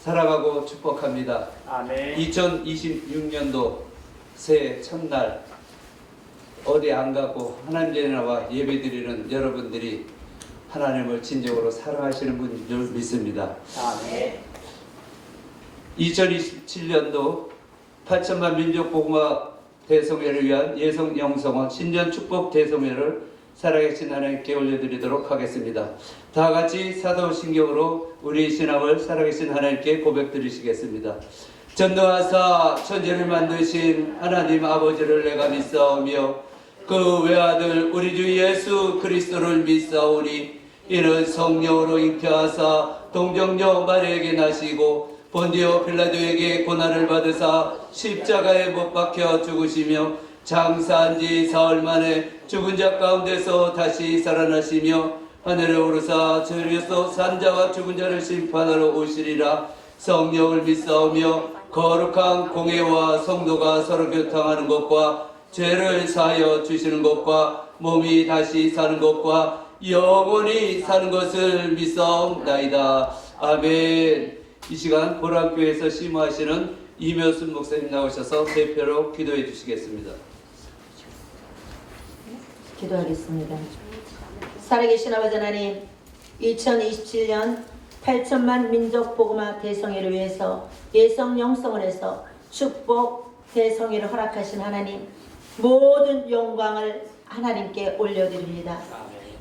사랑하고 축복합니다. 아멘. 2026년도 새해 첫날 어디 안 가고 하나님께 나와 예배드리는 여러분들이 하나님을 진정으로 사랑하시는 분인 줄 믿습니다. 아멘. 2027년도 8천만 민족 복음화 대성회를 위한 예성 영성원 신년 축복 대성회를 살아계신 하나님께 올려드리도록 하겠습니다. 다 같이 사도신경으로 우리 신앙을 살아계신 하나님께 고백드리시겠습니다. 전능하사 천지를 만드신 하나님 아버지를 내가 믿사오며 그 외아들 우리 주 예수 그리스도를 믿사오니 이는 성령으로 잉태하사 동정녀 마리아에게 나시고 본디오 빌라도에게 고난을 받으사 십자가에 못 박혀 죽으시며 장사한 지 사흘 만에 죽은 자 가운데서 다시 살아나시며 하늘에 오르사 저리에서 산자와 죽은 자를 심판하러 오시리라. 성령을 믿사오며 거룩한 공회와 성도가 서로 교통하는 것과 죄를 사하여 주시는 것과 몸이 다시 사는 것과 영원히 사는 것을 믿사옵나이다. 아멘. 이 시간 보람교회에서 심호하시는 이묘순 목사님 나오셔서 대표로 기도해 주시겠습니다. 기도하겠습니다. 살아계신 아버지 하나님, 2027년 8천만 민족 복음화 대성회를 위해서 예성 영성원에서 축복 대성회를 허락하신 하나님, 모든 영광을 하나님께 올려드립니다.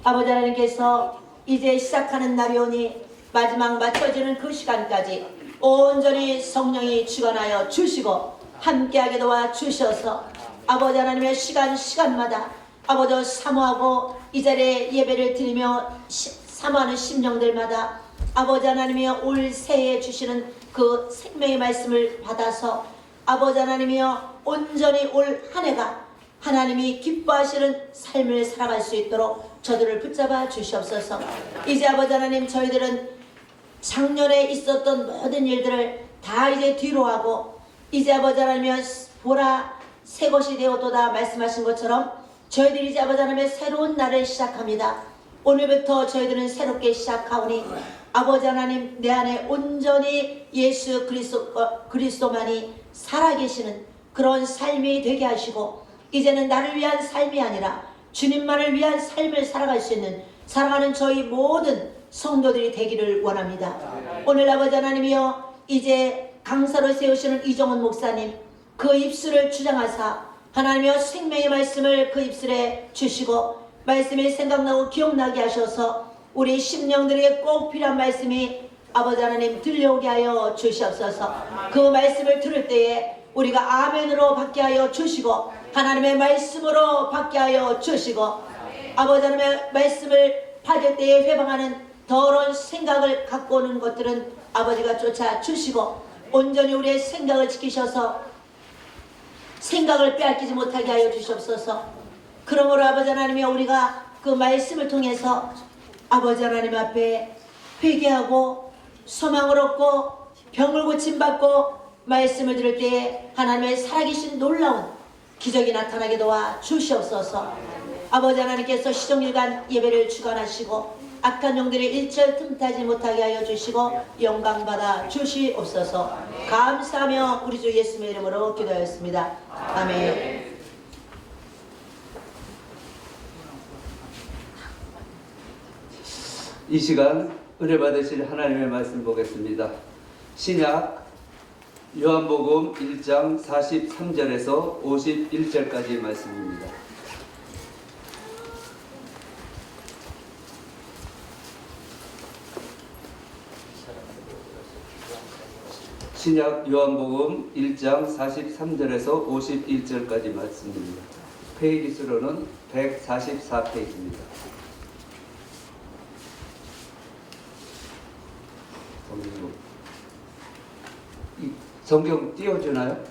아버지 하나님께서 이제 시작하는 날이 오니 마지막 맞춰지는 그 시간까지 온전히 성령이 주관하여 주시고 함께하게 도와주셔서 아버지 하나님의 시간마다 아버지 사모하고 이 자리에 예배를 드리며 사모하는 심령들마다 아버지 하나님이여 올 새해에 주시는 그 생명의 말씀을 받아서 아버지 하나님이여 온전히 올 한 해가 하나님이 기뻐하시는 삶을 살아갈 수 있도록 저들을 붙잡아 주시옵소서. 이제 아버지 하나님 저희들은 작년에 있었던 모든 일들을 다 이제 뒤로 하고 이제 아버지 하나님이여 보라 새 것이 되었도다 말씀하신 것처럼 저희들이 이제 아버지 하나님의 새로운 날을 시작합니다. 오늘부터 저희들은 새롭게 시작하오니 아버지 하나님 내 안에 온전히 예수 그리스도만이 살아계시는 그런 삶이 되게 하시고 이제는 나를 위한 삶이 아니라 주님만을 위한 삶을 살아갈 수 있는 사랑하는 저희 모든 성도들이 되기를 원합니다. 오늘 아버지 하나님이여 이제 강사로 세우시는 이정훈 목사님 그 입술을 주장하사 하나님이여 생명의 말씀을 그 입술에 주시고 말씀이 생각나고 기억나게 하셔서 우리 심령들에게 꼭 필요한 말씀이 아버지 하나님 들려오게 하여 주시옵소서. 그 말씀을 들을 때에 우리가 아멘으로 받게 하여 주시고 하나님의 말씀으로 받게 하여 주시고 아버지 하나님의 말씀을 받을 때에 회방하는 더러운 생각을 갖고 오는 것들은 아버지가 쫓아 주시고 온전히 우리의 생각을 지키셔서 생각을 빼앗기지 못하게 하여 주시옵소서. 그러므로 아버지 하나님이 우리가 그 말씀을 통해서 아버지 하나님 앞에 회개하고 소망을 얻고 병을 고침받고 말씀을 들을 때에 하나님의 살아계신 놀라운 기적이 나타나게 도와 주시옵소서. 아버지 하나님께서 시종일관 예배를 주관하시고 악한 영들이 일절 틈타지 못하게 하여 주시고 영광받아 주시옵소서. 감사하며 우리 주 예수님의 이름으로 기도하였습니다. 아멘. 이 시간 은혜 받으실 하나님의 말씀 보겠습니다. 신약 요한복음 1장 43절에서 51절까지 말씀입니다. 신약 요한복음 1장 43절에서 51절까지 말씀입니다. 페이지 수로는 144페이지입니다. 이 성경 띄워주나요?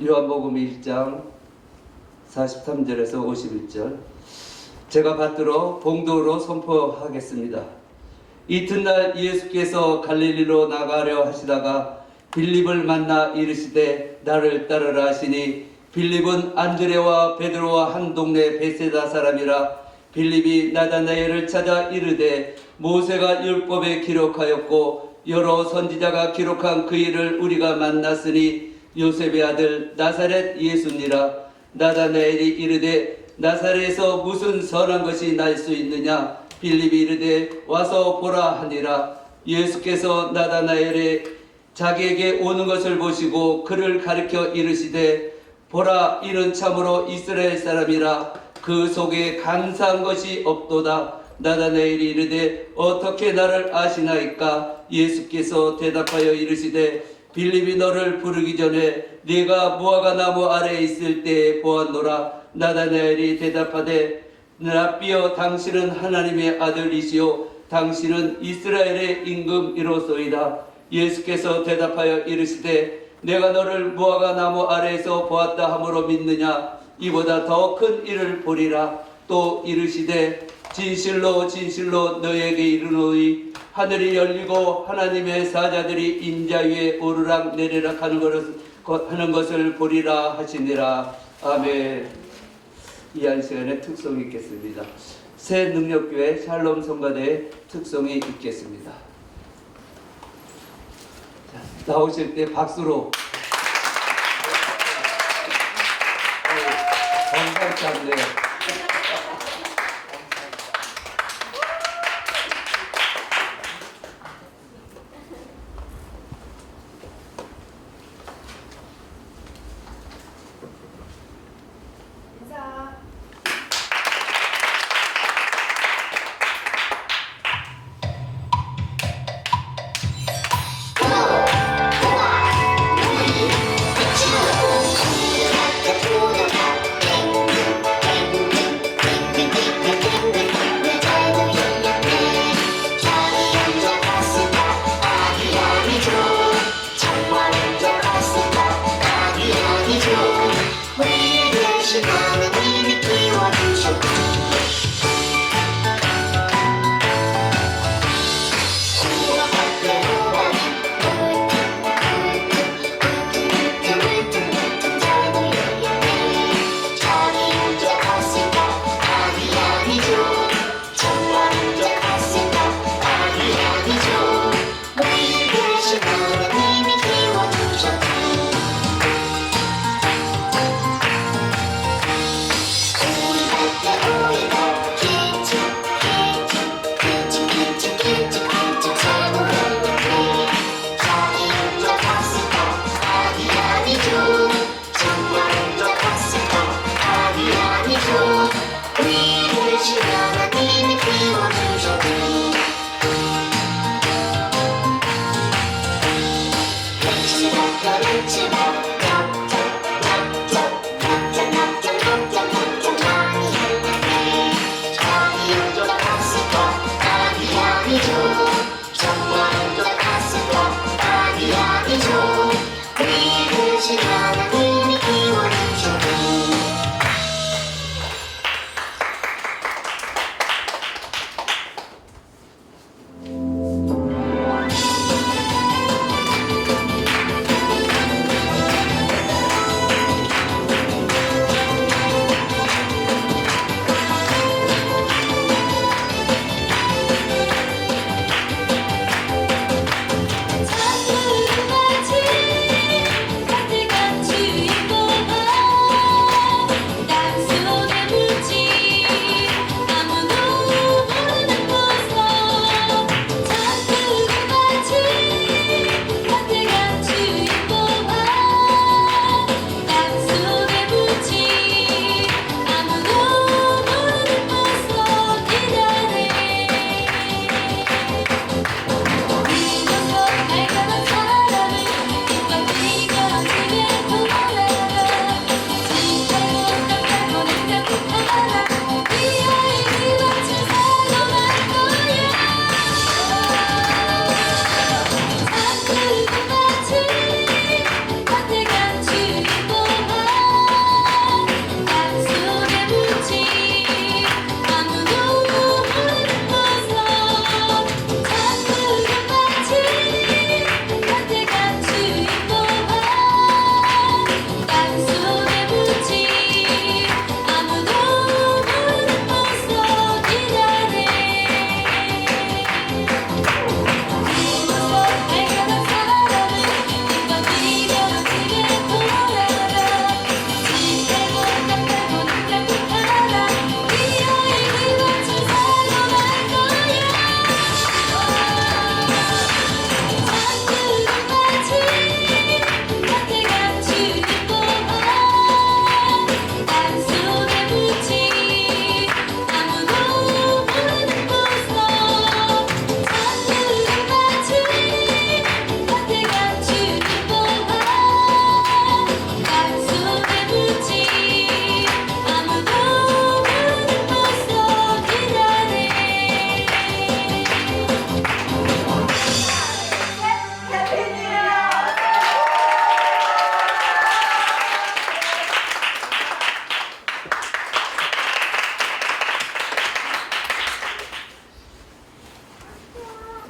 요한복음 1장 43절에서 51절 제가 받들어 봉도로 선포하겠습니다. 이튿날 예수께서 갈릴리로 나가려 하시다가 빌립을 만나 이르시되 나를 따르라 하시니 빌립은 안드레와 베드로와 한 동네 베세다 사람이라 빌립이 나다나엘을 찾아 이르되 모세가 율법에 기록하였고 여러 선지자가 기록한 그 일을 우리가 만났으니 요셉의 아들 나사렛 예수니라. 나다나엘이 이르되 나사렛에서 무슨 선한 것이 날 수 있느냐. 빌립이 이르되 와서 보라 하니라. 예수께서 나다나엘의 자기에게 오는 것을 보시고 그를 가리켜 이르시되 보라, 이는 참으로 이스라엘 사람이라. 그 속에 간사한 것이 없도다. 나다나엘이 이르되 어떻게 나를 아시나이까. 예수께서 대답하여 이르시되 빌립이 너를 부르기 전에 네가 무화과 나무 아래에 있을 때에 보았노라. 나다나엘이 대답하되 라삐여, 당신은 하나님의 아들이시요 당신은 이스라엘의 임금이로소이다. 예수께서 대답하여 이르시되 내가 너를 무화과 나무 아래에서 보았다 함으로 믿느냐. 이보다 더 큰 일을 보리라. 또 이르시되 진실로 진실로 너에게 이르노니 하늘이 열리고 하나님의 사자들이 인자 위에 오르락 내리락 하는 것을 보리라 하시니라. 아멘. 이 한 시간에 특송이 있겠습니다. 새 능력교회 샬롬 성가대의 특송이 있겠습니다. 자, 나오실 때 박수로 감사치 않네요.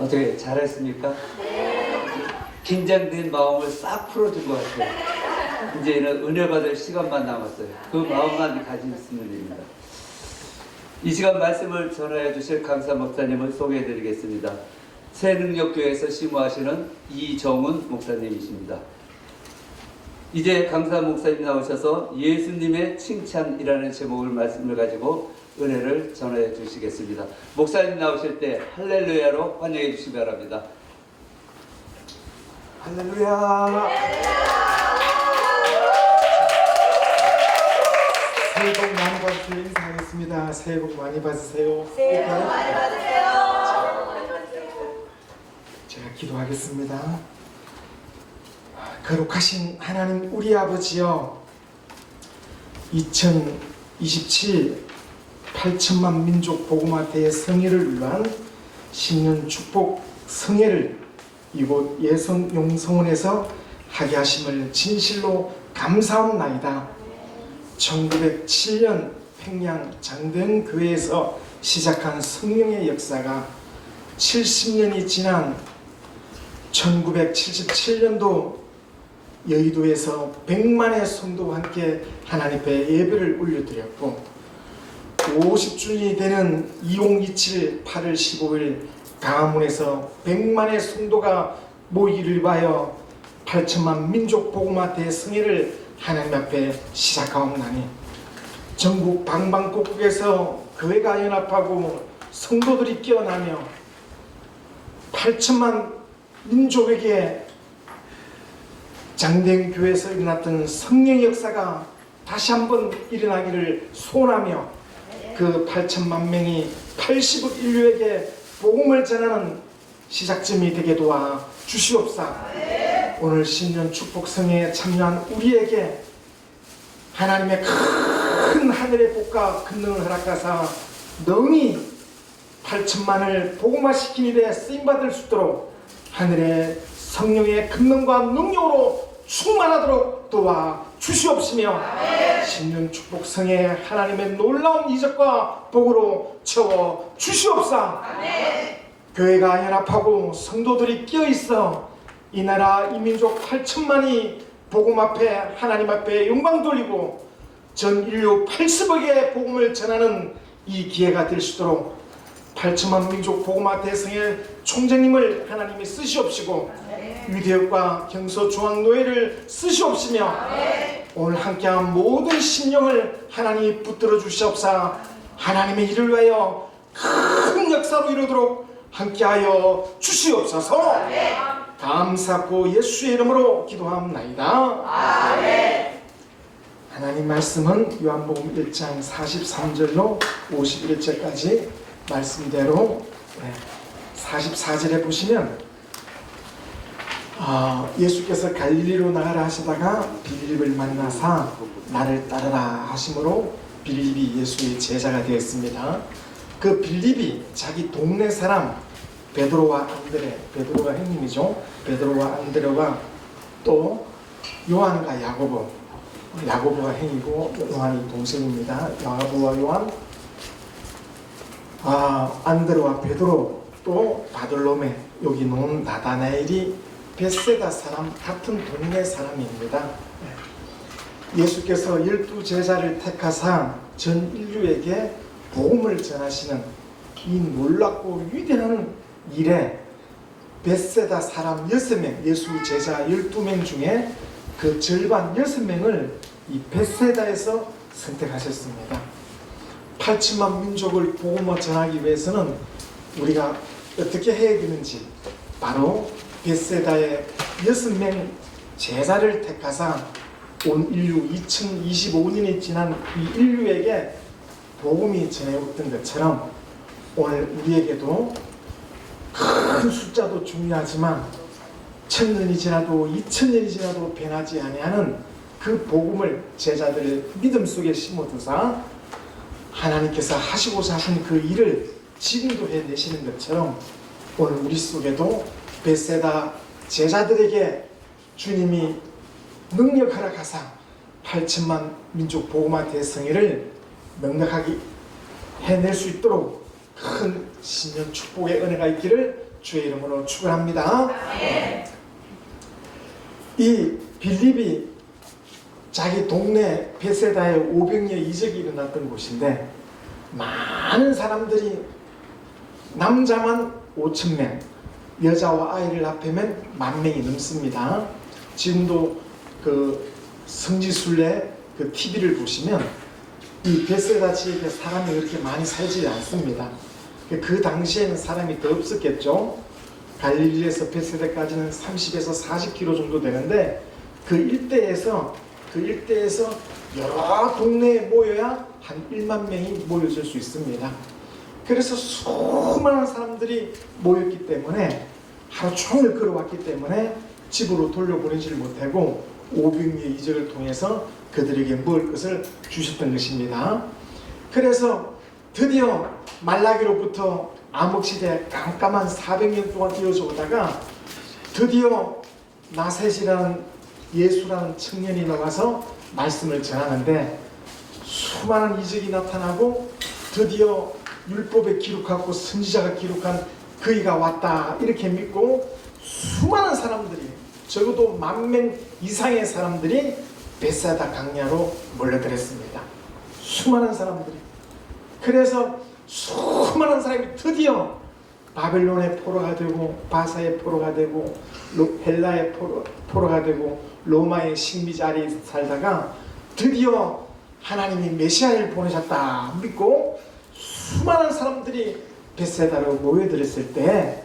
어떻게 잘했습니까? 긴장된 마음을 싹 풀어준 것 같아요. 이제는 은혜 받을 시간만 남았어요. 그 마음만 가지고 있으면 됩니다. 이 시간 말씀을 전하여 주실 강사 목사님을 소개해 드리겠습니다. 새능력교회에서 심호하시는 이정훈 목사님이십니다. 이제 강사 목사님 나오셔서 예수님의 칭찬이라는 제목을 말씀을 가지고 은혜를 전해 주시겠습니다. 목사님 나오실 때 할렐루야로 환영해 주시기 바랍니다. 할렐루야. 새해 복 많이 받으세요. 인사하겠습니다. 새해 복 많이 받으세요. 새해 복 많이 받으세요. 제가 기도하겠습니다. 거룩하신 하나님 우리 아버지여, 2027 8천만 민족 복음화 대성회를 위한 신년 축복 성회를 이곳 예성 용성원에서 하게 하심을 진실로 감사합나이다. 1907년 평양 장대현 교회에서 시작한 성령의 역사가 70년이 지난 1977년도 여의도에서 100만의 성도와 함께 하나님 앞에 예배를 올려드렸고, 50주년이 되는 2027 8월 15일 강화문에서 100만의 성도가 모이를 위하여 8천만 민족 복음화 대성회를 하나님 앞에 시작하옵나니, 전국 방방곡곡에서 교회가 연합하고 성도들이 깨어나며 8천만 민족에게 장대현 교회에서 일어났던 성령 역사가 다시 한번 일어나기를 소원하며, 그 8천만 명이 80억 인류에게 복음을 전하는 시작점이 되게 도와 주시옵사. 오늘 신년 축복성회에 참여한 우리에게 하나님의 큰 하늘의 복과 권능을 허락하사 능히 8천만을 복음화시킨 일에 쓰임받을 수 있도록 하늘의 성령의 권능과 능력으로 충만하도록 도와 주시옵시며, 신년 축복성에 하나님의 놀라운 이적과 복으로 채워 주시옵사. 교회가 연합하고 성도들이 끼어있어 이 나라 이 민족 8천만이 복음 앞에 하나님 앞에 영광 돌리고 전 인류 80억의 복음을 전하는 이 기회가 될 수 있도록 8천만 민족 복음화 대성의 총재님을 하나님이 쓰시옵시고, 유대역과 경서중앙노회를 쓰시옵시며, 오늘 함께한 모든 심령을 하나님이 붙들어 주시옵사. 하나님의 일을 위하여 큰 역사로 이루도록 함께하여 주시옵소서. 감사하고 예수의 이름으로 기도합나이다. 하나님 말씀은 요한복음 1장 43절로 51절까지 말씀대로 44절에 보시면 예수께서 갈릴리로 나가라 하시다가 빌립을 만나사 나를 따르라 하심으로 빌립이 예수의 제자가 되었습니다. 그 빌립이 자기 동네 사람 베드로와 안드레, 베드로가 형님이죠. 베드로와 안드레와 또 요한과 야고보, 야고보가 형이고 요한이 동생입니다. 야고보와 요한, 안드레와 베드로, 또 바돌로메, 여기 놓은 나다나엘이 벳세다 사람, 같은 동네 사람입니다. 예수께서 12제자를 택하사 전 인류에게 복음을 전하시는 이 놀랍고 위대한 일에 벳세다 사람 6명, 예수 제자 12명 중에 그 절반 6명을 이 벳세다에서 선택하셨습니다. 8천만 민족을 복음을 전하기 위해서는 우리가 어떻게 해야 되는지, 바로 벳세다의 6명 제자를 택하사 온 인류 2025년이 지난 이 인류에게 복음이 전해왔던 것처럼 오늘 우리에게도 큰 숫자도 중요하지만 1000년이 지나도 2000년이 지나도 변하지 아니하는 그 복음을 제자들의 믿음 속에 심어두사 하나님께서 하시고자 한 그 일을 지금도 해내시는 것처럼 오늘 우리 속에도 벳세다 제자들에게 주님이 능력 허락하사 8천만 민족 복음화 대성회를 넉넉하게 해낼 수 있도록 큰 신년 축복의 은혜가 있기를 주의 이름으로 축원합니다. 이 빌립이 자기 동네 베세다에 500년 이적이 일어났던 곳인데 많은 사람들이 남자만 5,000명, 여자와 아이를 합하면 10,000명이 넘습니다. 지금도 그 성지순례 그 TV를 보시면 이 베세다 지역에 사람이 그렇게 많이 살지 않습니다. 그 당시에는 사람이 더 없었겠죠. 갈릴리에서 베세다까지는 30에서 40km 정도 되는데 그 일대에서 여러 동네에 모여야 한 1만 명이 모여질 수 있습니다. 그래서 수많은 사람들이 모였기 때문에 하루 종일 걸어왔기 때문에 집으로 돌려보내지를 못하고 500년 이적을 통해서 그들에게 먹을 것을 주셨던 것입니다. 그래서 드디어 말라기로부터 암흑시대 깜깜한 400년 동안 이어져 오다가 드디어 나셋이라는 예수라는 청년이 나와서 말씀을 전하는데 수많은 이적이 나타나고 드디어 율법에 기록하고 선지자가 기록한 그이가 왔다 이렇게 믿고 수많은 사람들이 적어도 10,000명 이상의 사람들이 베세다 강야로 몰려들었습니다. 수많은 사람들이. 그래서 수많은 사람이 드디어 바벨론의 포로가 되고 바사의 포로가 되고 헬라의 포로가 되고 로마의 식민자리에 살다가 드디어 하나님이 메시아를 보내셨다 믿고 수많은 사람들이 베세다로 모여들었을 때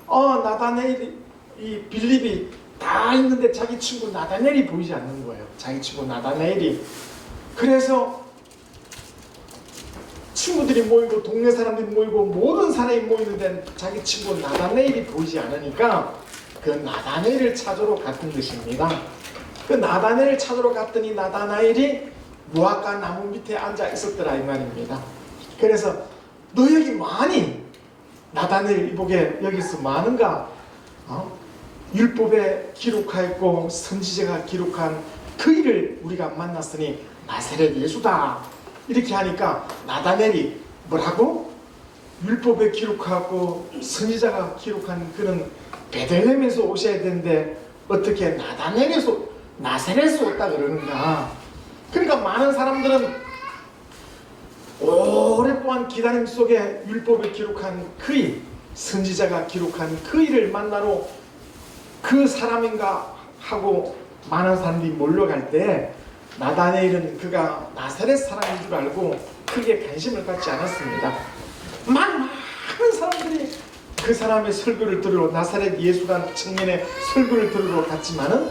나다나엘이 이 빌립이 다 있는데 자기 친구 나다나엘이 보이지 않는 거예요. 자기 친구 나다나엘이. 그래서 친구들이 모이고 동네 사람들이 모이고 모든 사람이 모이는데 자기 친구 나다나엘이 보이지 않으니까 그 나다나엘을 찾으러 갔던 것입니다. 그 나다나엘을 찾으러 갔더니 나다나엘이 무화과 나무 밑에 앉아 있었더라 이 말입니다. 그래서 너 여기 많이 나다나엘 이보게 여기서 많은가? 율법에 기록하였고 선지자가 기록한 그 일을 우리가 만났으니 나사렛 예수다 이렇게 하니까 나다나엘이 뭐라고? 율법에 기록하고 선지자가 기록한 그는 베들레헴에서 오셔야 되는데 어떻게 나사렛에서 왔다 그러는가? 그러니까 많은 사람들은 오랫동안 기다림 속에 율법에 기록한 그이 선지자가 기록한 그 일을 만나러 그 사람인가 하고 많은 사람들이 몰려갈 때 나다나엘은 그가 나사렛 사람인 줄 알고 크게 관심을 갖지 않았습니다. 많은 사람들이 그 사람의 설교를 들으러 나사렛 예수란 청년의 설교를 들으러 갔지만은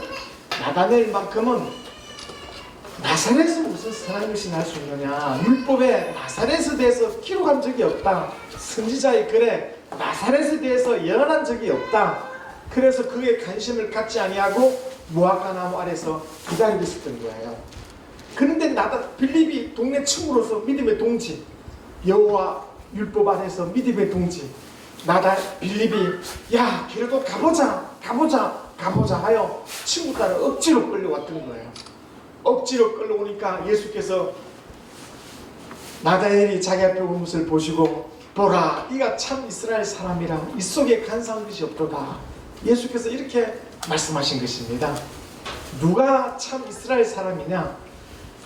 나다나엘만큼은 나사렛은 무슨 선한 것이 날 수 있느냐, 율법에 나사렛에 대해서 기록한 적이 없다, 선지자의 글에 나사렛에 대해서 예언한 적이 없다. 그래서 그에 관심을 갖지 아니하고 무화과 나무 아래서 기다리고 있었던 거예요. 그런데 빌립이 동네 친구로서 믿음의 동지, 여호와 율법 안에서 믿음의 동지, 빌립이 야 그래도 가보자 하여 친구 따라 억지로 끌려왔던 거예요. 억지로 끌려오니까 예수께서 나다나엘이 자기 앞에 온 것을 보시고 보라 이가 참 이스라엘 사람이라 이 속에 간사한 것이 없도다. 예수께서 이렇게 말씀하신 것입니다. 누가 참 이스라엘 사람이냐?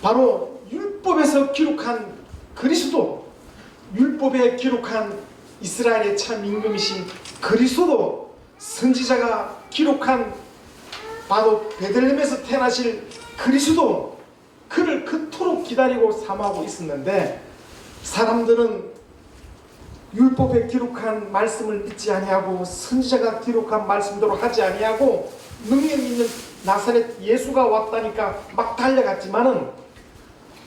바로 율법에서 기록한 그리스도, 율법에 기록한 이스라엘의 참 임금이신 그리스도, 선지자가 기록한 바로 베들레헴에서 태어나실 그리스도, 그를 그토록 기다리고 사모하고 있었는데 사람들은 율법에 기록한 말씀을 믿지 아니하고 선지자가 기록한 말씀대로 하지 아니하고 능력 있는 나사렛 예수가 왔다니까 막 달려갔지만은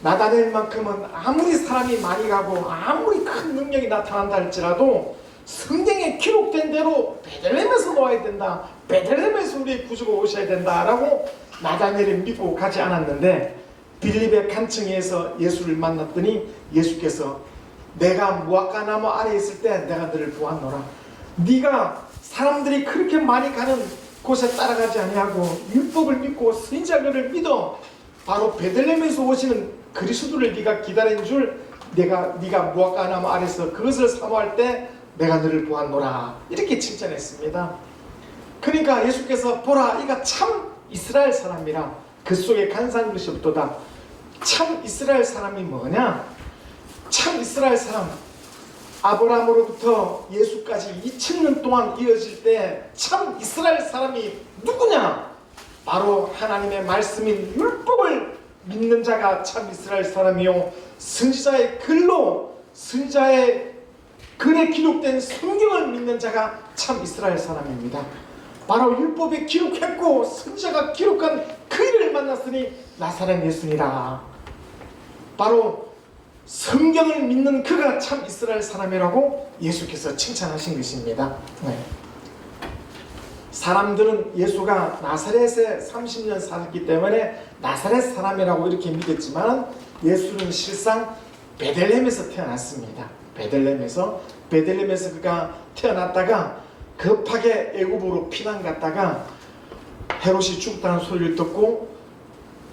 나다나엘만큼은 아무리 사람이 많이 가고 아무리 큰 능력이 나타난다 할지라도 성경에 기록된 대로 베들레헴에서 놓아야 된다, 베들레헴에서 우리의 구주가 오셔야 된다라고 나다나엘을 믿고 가지 않았는데 빌립의 간청에서 예수를 만났더니 예수께서 내가 무화과 나무 아래에 있을 때 내가 너를 보았노라. 네가 사람들이 그렇게 많이 가는 곳에 따라가지 아니하고 율법을 믿고 선지자를 믿어 바로 베들레헴에서 오시는 그리스도를 네가 기다린 줄 네가 무화과 나무 아래에서 그것을 사모할 때 내가 너를 보았노라 이렇게 칭찬했습니다. 그러니까 예수께서 보라 이가 참 이스라엘 사람이라 그 속에 간사한 것이 없도다. 참 이스라엘 사람이 뭐냐? 참 이스라엘 사람, 아브라함으로부터 예수까지 2000년 동안 이어질 때 참 이스라엘 사람이 누구냐? 바로 하나님의 말씀인 율법을 믿는 자가 참 이스라엘 사람이요, 선지자의 글로, 선지자의 글에 기록된 성경을 믿는 자가 참 이스라엘 사람입니다. 바로 율법에 기록했고 선지자가 기록한 그 일을 만났으니 나사렛 예수니라. 바로 성경을 믿는 그가 참 이스라엘 사람이라고 예수께서 칭찬하신 것입니다. 네. 사람들은 예수가 나사렛에 30년 살았기 때문에 나사렛 사람이라고 이렇게 믿었지만 예수는 실상 베들레헴에서 태어났습니다. 베들레헴에서 그가 태어났다가 급하게 애굽으로 피난 갔다가 헤롯이 죽었다는 소리를 듣고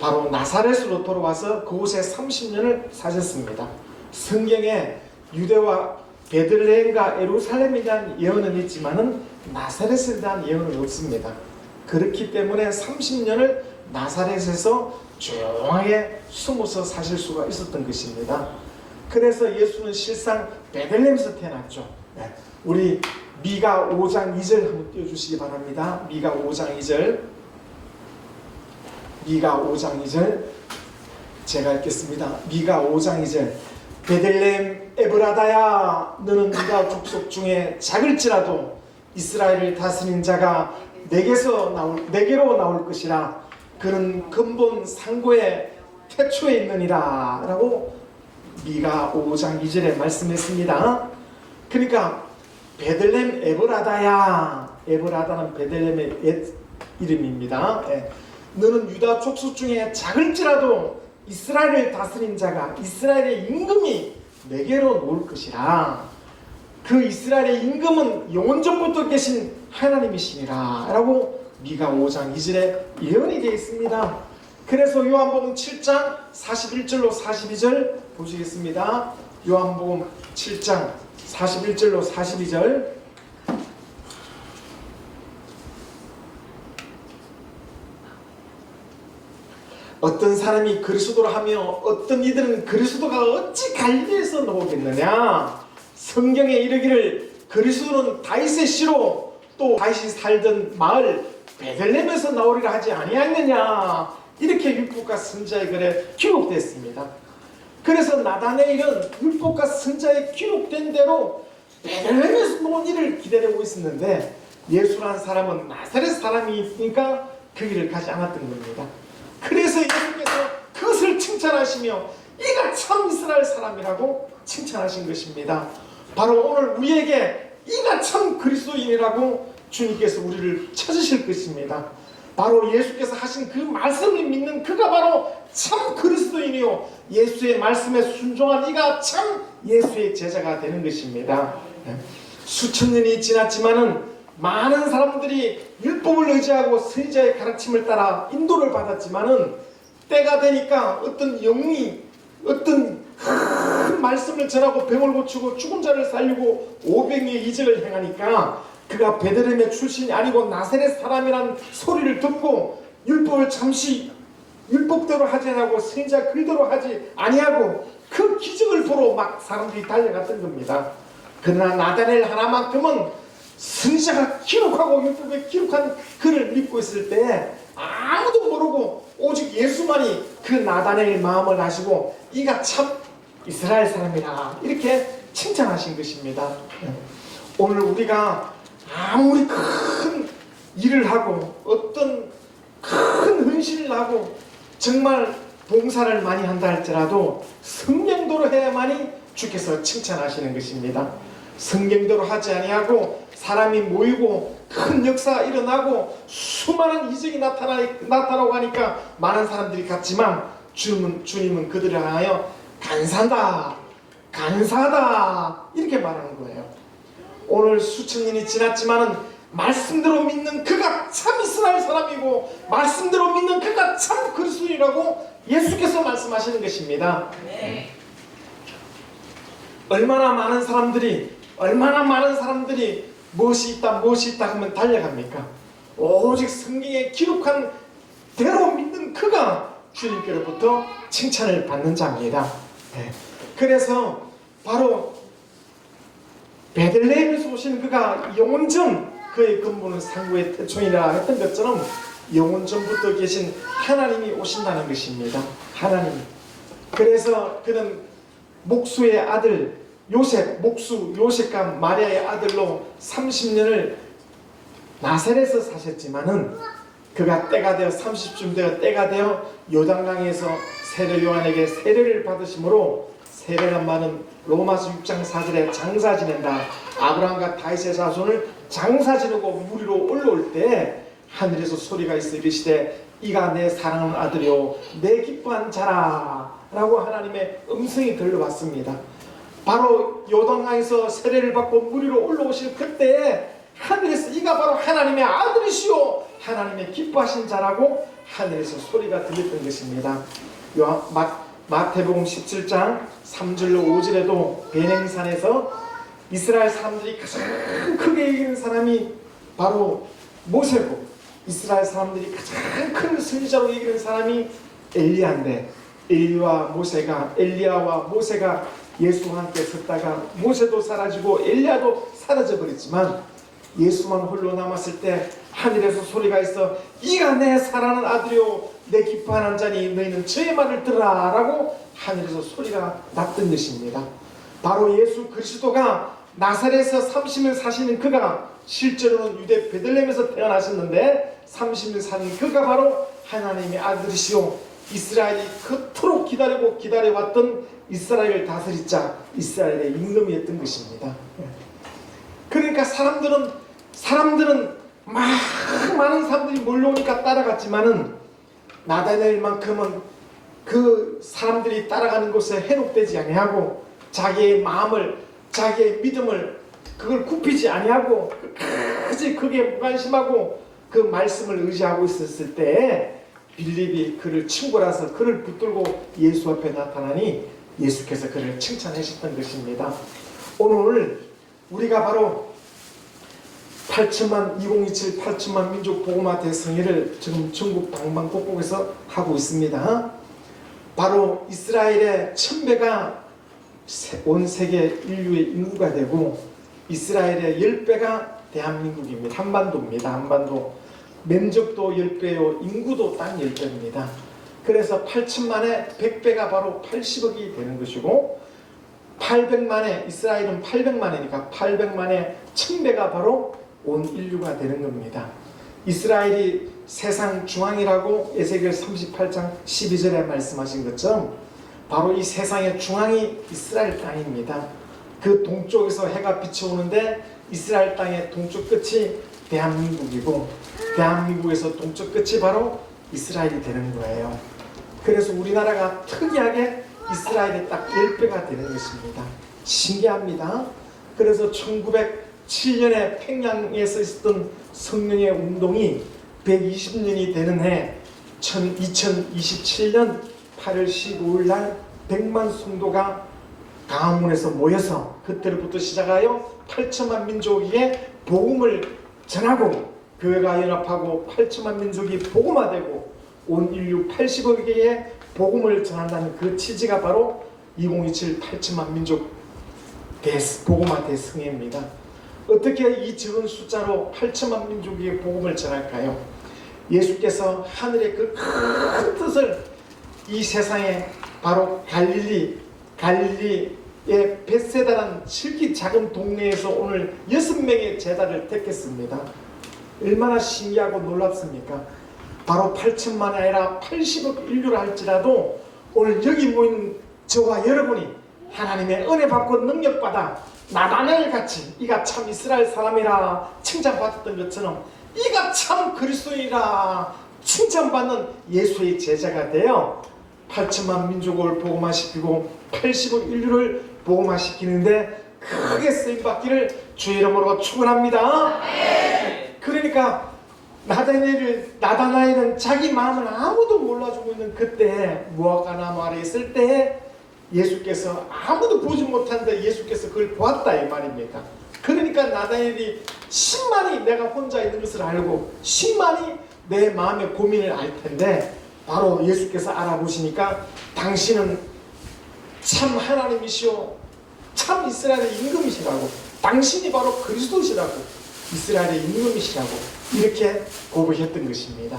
바로 나사렛으로 돌아와서 그곳에 30년을 사셨습니다. 성경에 유대와 베들레헴과 예루살렘에 대한 예언은 있지만은 나사렛에 대한 예언은 없습니다. 그렇기 때문에 30년을 나사렛에서 조용하게 숨어서 사실 수가 있었던 것입니다. 그래서 예수는 실상 베들레헴에서 태어났죠. 네. 우리 미가 5장 2절 한번 띄워주시기 바랍니다. 미가 5장 2절. 미가 5장 2절 제가 읽겠습니다. 미가 5장 2절. 베들레헴 에브라다야, 너는 유다 족속 중에 작을지라도 이스라엘을 다스린 자가 내게로 나올 것이라. 그는 근본 상고의 태초에 있느니라 라고 미가 5장 2절에 말씀했습니다. 그러니까 베들레헴 에브라다야, 에브라다는 베들레헴의 옛 이름입니다. 너는 유다 족속 중에 작을지라도 이스라엘을 다스린 자가, 이스라엘의 임금이 내게로 놓을 것이라. 그 이스라엘의 임금은 영원전부터 계신 하나님이시니라 라고 미가 5장 2절에 예언이 되어 있습니다. 그래서 요한복음 7장 41절로 42절 보시겠습니다. 요한복음 7장 41절로 42절. 어떤 사람이 그리스도라 하며 어떤 이들은 그리스도가 어찌 갈릴리에서 나오겠느냐. 성경에 이르기를 그리스도는 다윗의 씨로 또 다윗이 살던 마을 베들레헴에서 나오리라 하지 아니하였느냐. 이렇게 율법과 선지자의 글에 기록됐습니다. 그래서 나다네일은 율법과 선지자에 기록된 대로 베들레헴에서 나온 일을 기다리고 있었는데 예수라는 사람은 나사렛 사람이니까 그 길을 가지 않았던 겁니다. 그래서 예수께서 그것을 칭찬하시며 이가 참 이스라엘 사람이라고 칭찬하신 것입니다. 바로 오늘 우리에게 이가 참 그리스도인이라고 주님께서 우리를 찾으실 것입니다. 바로 예수께서 하신 그 말씀을 믿는 그가 바로 참 그리스도인이요, 예수의 말씀에 순종한 이가 참 예수의 제자가 되는 것입니다. 수천 년이 지났지만은 많은 사람들이 율법을 의지하고 선지자의 가르침을 따라 인도를 받았지만은 때가 되니까 어떤 영이 어떤 큰 말씀을 전하고 병을 고치고 죽은 자를 살리고 500의 이적을 행하니까 그가 베들레헴의 출신이 아니고 나사렛 사람이란 소리를 듣고 율법을 잠시 율법대로 하지 않고 선지자 글대로 하지 아니하고 그 기적을 보러 막 사람들이 달려갔던 겁니다. 그러나 나다넬 하나만큼은 선지자가 기록하고 율법에 기록한 글을 믿고 있을 때 아무도 모르고 오직 예수만이 그 나다넬의 마음을 아시고 이가 참 이스라엘 사람이라 이렇게 칭찬하신 것입니다. 오늘 우리가 아무리 큰 일을 하고 어떤 큰 헌신을 하고 정말 봉사를 많이 한다 할지라도 성경대로 해야만이 주께서 칭찬하시는 것입니다. 성경대로 하지 아니하고 사람이 모이고 큰 역사가 일어나고 수많은 이적이 나타나고 하니까 많은 사람들이 갔지만 주님은 그들을 향하여 간사하다 이렇게 말하는 거예요. 오늘 수천 년이 지났지만은 말씀대로 믿는 그가 참 이스라엘 사람이고 말씀대로 믿는 그가 참 그리스도인이라고 예수께서 말씀하시는 것입니다. 얼마나 많은 사람들이 얼마나 많은 사람들이 무엇이 있다 하면 달려갑니까? 오직 성경에 기록한 대로 믿는 그가 주님께로부터 칭찬을 받는 자입니다. 네. 그래서 바로 베들레헴에서 오신 그가 영원전 그의 근본은 상구의 태초이라 했던 것처럼 영원전부터 계신 하나님이 오신다는 것입니다. 하나님. 그래서 그는 목수의 아들 목수 요셉과 마리아의 아들로 30년을 나사렛에서 사셨지만은 그가 때가 되어 30쯤 되어 때가 되어 요단강에서 세례 요한에게 세례를 받으심으로 세례란 말은 로마서 6장 4절에 장사 지낸다. 아브라함과 다윗의 자손을 장사 지내고 무리로 올라올 때 하늘에서 소리가 있어 이르시되 이가 내 사랑하는 아들이요 내 기뻐한 자라 라고 하나님의 음성이 들려왔습니다. 바로 요단강에서 세례를 받고 무리로 올라오실 그때 하늘에서 이가 바로 하나님의 아들이시오 하나님의 기뻐하신 자라고 하늘에서 소리가 들렸던 것입니다. 마태복음 17장 3절로 5절에도 베냉산에서 이스라엘 사람들이 가장 크게 이기는 사람이 바로 모세고 이스라엘 사람들이 가장 큰 승리자로 이기는 사람이 엘리야인데 엘리야와 모세가 예수와 함께 섰다가 모세도 사라지고 엘리야도 사라져버렸지만 예수만 홀로 남았을 때 하늘에서 소리가 있어 이가 내 사랑하는 아들이요 내 기뻐하는 자니 너희는 저의 말을 들으라 라고 하늘에서 소리가 났던 것입니다. 바로 예수 그리스도가 나사렛에서 30일 사시는 그가 실제로는 유대 베들레헴에서 태어나셨는데 30일 사는 그가 바로 하나님의 아들이시오 이스라엘이 그토록 기다려왔던 이스라엘을 다스릴 자 이스라엘의 임금이었던 것입니다. 그러니까 사람들은 많은 사람들이 몰려오니까 따라갔지만은 나다나엘만큼은 그 사람들이 따라가는 곳에 해롭되지 아니하고 자기의 마음을 자기의 믿음을 그걸 굽히지 아니하고 그게 무관심하고 그 말씀을 의지하고 있었을 때 빌립이 그를 친구라서 그를 붙들고 예수 앞에 나타나니 예수께서 그를 칭찬하셨던 것입니다. 오늘 우리가 바로 2027 8천만 민족 복음화 대성회를 지금 전국 방방곡곡에서 하고 있습니다. 바로 이스라엘의 1000배가 온 세계 인류의 인구가 되고 이스라엘의 10배가 대한민국입니다. 한반도입니다. 한반도. 면적도 10배요. 인구도 딱 10배입니다. 그래서 8천만에 100배가 바로 80억이 되는 것이고 800만에 이스라엘은 800만이니까 800만에 1000배가 바로 온 인류가 되는 겁니다. 이스라엘이 세상 중앙이라고 에스겔 38장 12절에 말씀하신 것처럼 바로 이 세상의 중앙이 이스라엘 땅입니다. 그 동쪽에서 해가 비쳐오는데 이스라엘 땅의 동쪽 끝이 대한민국이고 대한민국에서 동쪽 끝이 바로 이스라엘이 되는 거예요. 그래서 우리나라가 특이하게 이스라엘이 딱 10배가 되는 것입니다. 신기합니다. 그래서 1907년에 평양에서 있었던 성령의 운동이 120년이 되는 해 2027년 8월 15일 날 100만 성도가 강화문에서 모여서 그때부터 시작하여 8천만 민족에게 복음을 전하고 교회가 연합하고 8천만 민족이 복음화되고 온 인류 80억에게 복음을 전한다는 그 취지가 바로 2027 8천만 민족 복음화 대성회입니다. 어떻게 이 적은 숫자로 8천만 민족에게 복음을 전할까요? 예수께서 하늘의 그 큰 뜻을 이 세상에 바로 갈릴리의 벳세다라는 지극히 작은 동네에서 오늘 6명의 제자를 택했습니다. 얼마나 신기하고 놀랍습니까? 바로 8천만이 아니라 80억 인류라 할지라도 오늘 여기 모인 저와 여러분이 하나님의 은혜 받고 능력 받아 나다나엘 같이 이가 참 이스라엘 사람이라 칭찬받았던 것처럼 이가 참 그리스도이라 칭찬받는 예수의 제자가 되어 8천만 민족을 복음화시키고 80억 인류를 복음화시키는데 크게 쓰임받기를 주의 이름으로 축원합니다. 그러니까 나다나엘은 자기 마음을 아무도 몰라주고 있는 그때 무화과 나무 아래에 있을 때 예수께서 아무도 보지 못하는데 예수께서 그걸 보았다 이 말입니다. 그러니까 나다니엘이 심만히 내가 혼자 있는 것을 알고 심만히 내 마음의 고민을 알 텐데 바로 예수께서 알아보시니까 당신은 참 하나님이시오 참 이스라엘의 임금이시라고 당신이 바로 그리스도시라고 이스라엘의 임금이시라고 이렇게 고백했던 것입니다.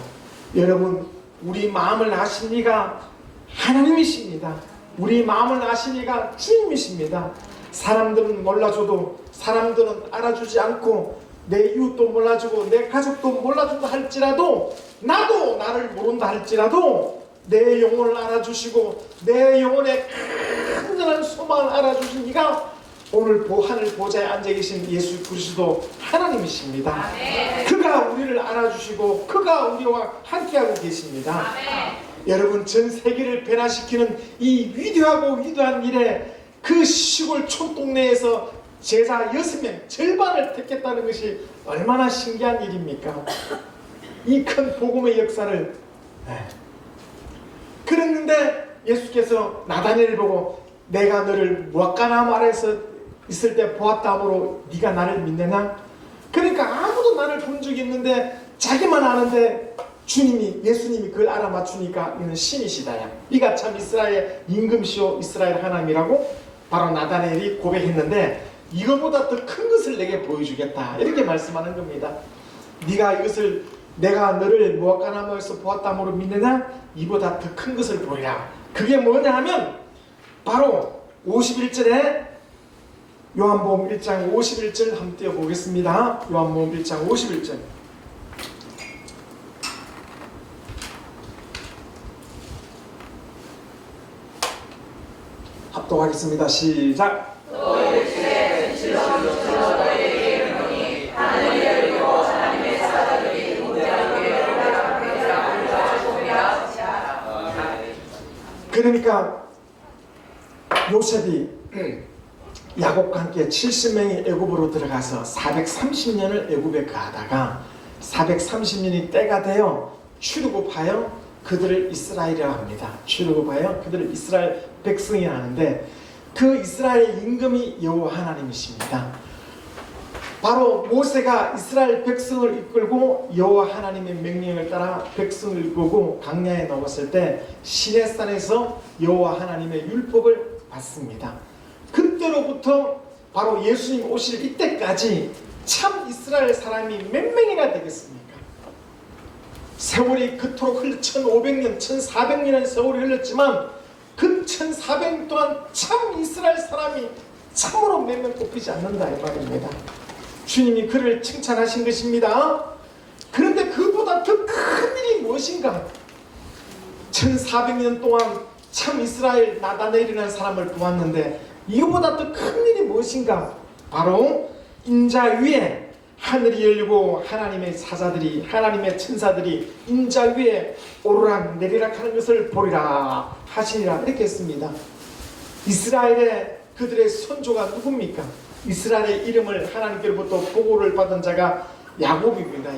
여러분 우리 마음을 아신 이가 하나님이십니다. 우리 마음을 아신 이가 주님이십니다. 사람들은 몰라줘도 사람들은 알아주지 않고 내 이웃도 몰라주고 내 가족도 몰라준다 할지라도 나도 나를 모른다 할지라도 내 영혼을 알아주시고 내 영혼의 간절한 소망을 알아주신 이가 오늘 하늘 보좌에 앉아 계신 예수 그리스도 하나님이십니다. 아멘. 그가 우리를 알아주시고 그가 우리와 함께하고 계십니다. 아멘. 여러분 전 세계를 변화시키는 이 위대하고 위대한 일에 그 시골 촌동네에서 제자 6명 절반을 택했다는 것이 얼마나 신기한 일입니까? 이 큰 복음의 역사를 그랬는데 예수께서 나다니엘을 보고 내가 너를 무화과나무 아래에서 있을 때 보았다 하므로 네가 나를 믿느냐? 그러니까 아무도 나를 본 적이 없는데 자기만 아는데 예수님이 그걸 알아맞추니까 이는 신이시다야. 이가 참 이스라엘 임금시오 이스라엘 하나님이라고 바로 나다니엘이 고백했는데 이거보다 더 큰 것을 내게 보여주겠다 이렇게 말씀하는 겁니다. 네가 이것을 내가 너를 무화과나무에서 보았다 하므로 믿느냐? 이보다 더 큰 것을 보리라. 그게 뭐냐 하면 바로 51절에 요한복음 1장 51절 한번 띄워보겠습니다. 요한복음 1장 51절 합독하겠습니다. 시작. 그러니까 요셉이 야곱과 함께 70명이 애굽으로 들어가서 430년을 애굽에 거하다가 430년이 때가 되어 출애굽하여 그들을 이스라엘이라고 합니다. 출애굽하여 그들을 이스라엘 백성이라 하는데 그 이스라엘의 임금이 여호와 하나님이십니다. 바로 모세가 이스라엘 백성을 이끌고 여호와 하나님의 명령을 따라 백성을 이끌고 광야에 나왔을 때 시내산에서 여호와 하나님의 율법을 받습니다. 그때로부터 바로 예수님 오실 이때까지 참 이스라엘 사람이 몇 명이나 되겠습니까? 세월이 그토록 1500년, 1400년의 세월이 흘렀지만 그 1400년 동안 참 이스라엘 사람이 참으로 몇 명 뽑히지 않는다 이 말입니다. 주님이 그를 칭찬하신 것입니다. 그런데 그보다 더 큰 일이 무엇인가? 1400년 동안 참 이스라엘 나다니엘이라는 사람을 보았는데 이거보다 더 큰 일이 무엇인가? 바로 인자 위에 하늘이 열리고 하나님의 사자들이 하나님의 천사들이 인자 위에 오르락 내리락 하는 것을 보리라 하시니라 이렇게 했습니다. 이스라엘의 그들의 선조가 누굽니까? 이스라엘의 이름을 하나님께로부터 보고를 받은 자가 야곱입니다.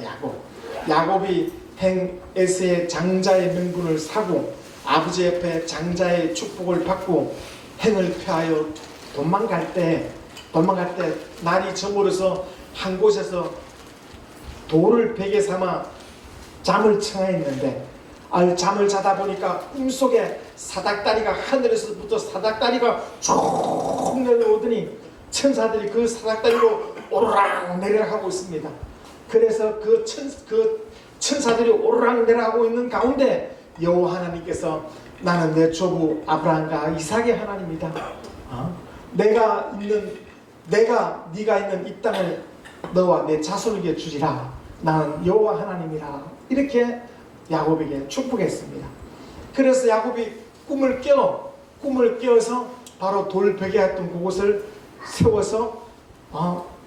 야곱이 행 에스의 장자의 명분을 사고 아버지 옆에 장자의 축복을 받고 행을 펴하여 도망갈 때 날이 저물어서 한 곳에서 돌을 베개 삼아 잠을 청하였는데 잠을 자다 보니까 꿈속에 사닥다리가 하늘에서부터 사닥다리가 쭉 내려오더니 천사들이 그 사닥다리로 오르락 내리락 하고 있습니다. 그래서 그 천사들이 오르락 내리락 하고 있는 가운데 여호와 하나님께서 나는 내 조부 아브라함과 이삭의 하나님이다. 네가 있는 이 땅을 너와 내 자손에게 주리라. 나는 여호와 하나님이라. 이렇게 야곱에게 축복했습니다. 그래서 야곱이 꿈을 깨어서 바로 돌베개였던 그곳을 세워서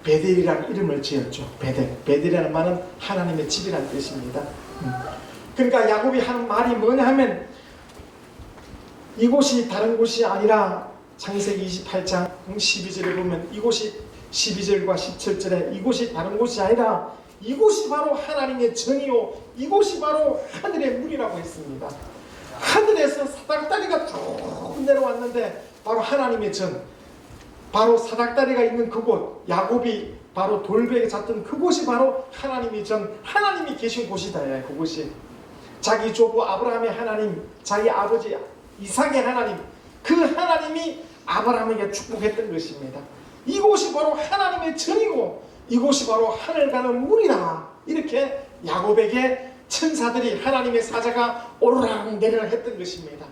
베델이라는 이름을 지었죠. 베델이라는 말은 하나님의 집이라는 뜻입니다. 그러니까 야곱이 하는 말이 뭐냐 하면 이곳이 다른 곳이 아니라 창세기 28장 12절에 보면 이곳이 12절과 17절에 이곳이 다른 곳이 아니라 이곳이 바로 하나님의 정이요 이곳이 바로 하늘의 문이라고 했습니다. 하늘에서 사닥다리가 쭉 내려왔는데 바로 하나님의 전, 바로 사닥다리가 있는 그곳, 야곱이 바로 돌베개 잤던 그곳이 바로 하나님의 전, 하나님이 계신 곳이다. 그곳이 자기 조부 아브라함의 하나님, 자기 아버지 이삭의 하나님, 그 하나님이 아브라함에게 축복했던 것입니다. 이곳이 바로 하나님의 전이고 이곳이 바로 하늘 가는 문이다. 이렇게 야곱에게 천사들이, 하나님의 사자가 오르락 내리락 했던 것입니다.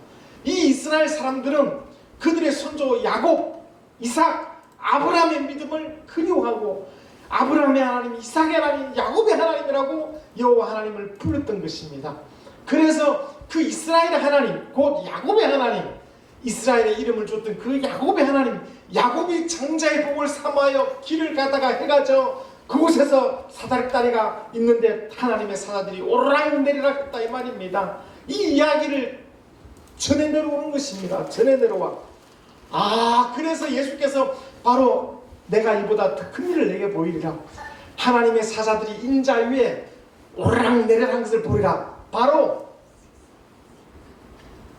이 이스라엘 사람들은 그들의 선조 야곱, 이삭, 아브라함의 믿음을 그리워하고 아브라함의 하나님, 이삭의 하나님, 야곱의 하나님이라고 여호와 하나님을 불렀던 것입니다. 그래서 그 이스라엘의 하나님, 곧 야곱의 하나님, 이스라엘의 이름을 줬던 그 야곱의 하나님, 야곱이 장자의 복을 삼아여 길을 가다가 해가 져 그곳에서 사다리다리가 있는데 하나님의 사자들이 오르락 내리락 했다 이 말입니다. 이 이야기를 전해 내려오는 것입니다. 전해 내려와. 그래서 예수께서 바로 내가 이보다 더 큰 일을 내게 보이리라. 하나님의 사자들이 인자 위에 오르락 내리락 한 것을 보리라. 바로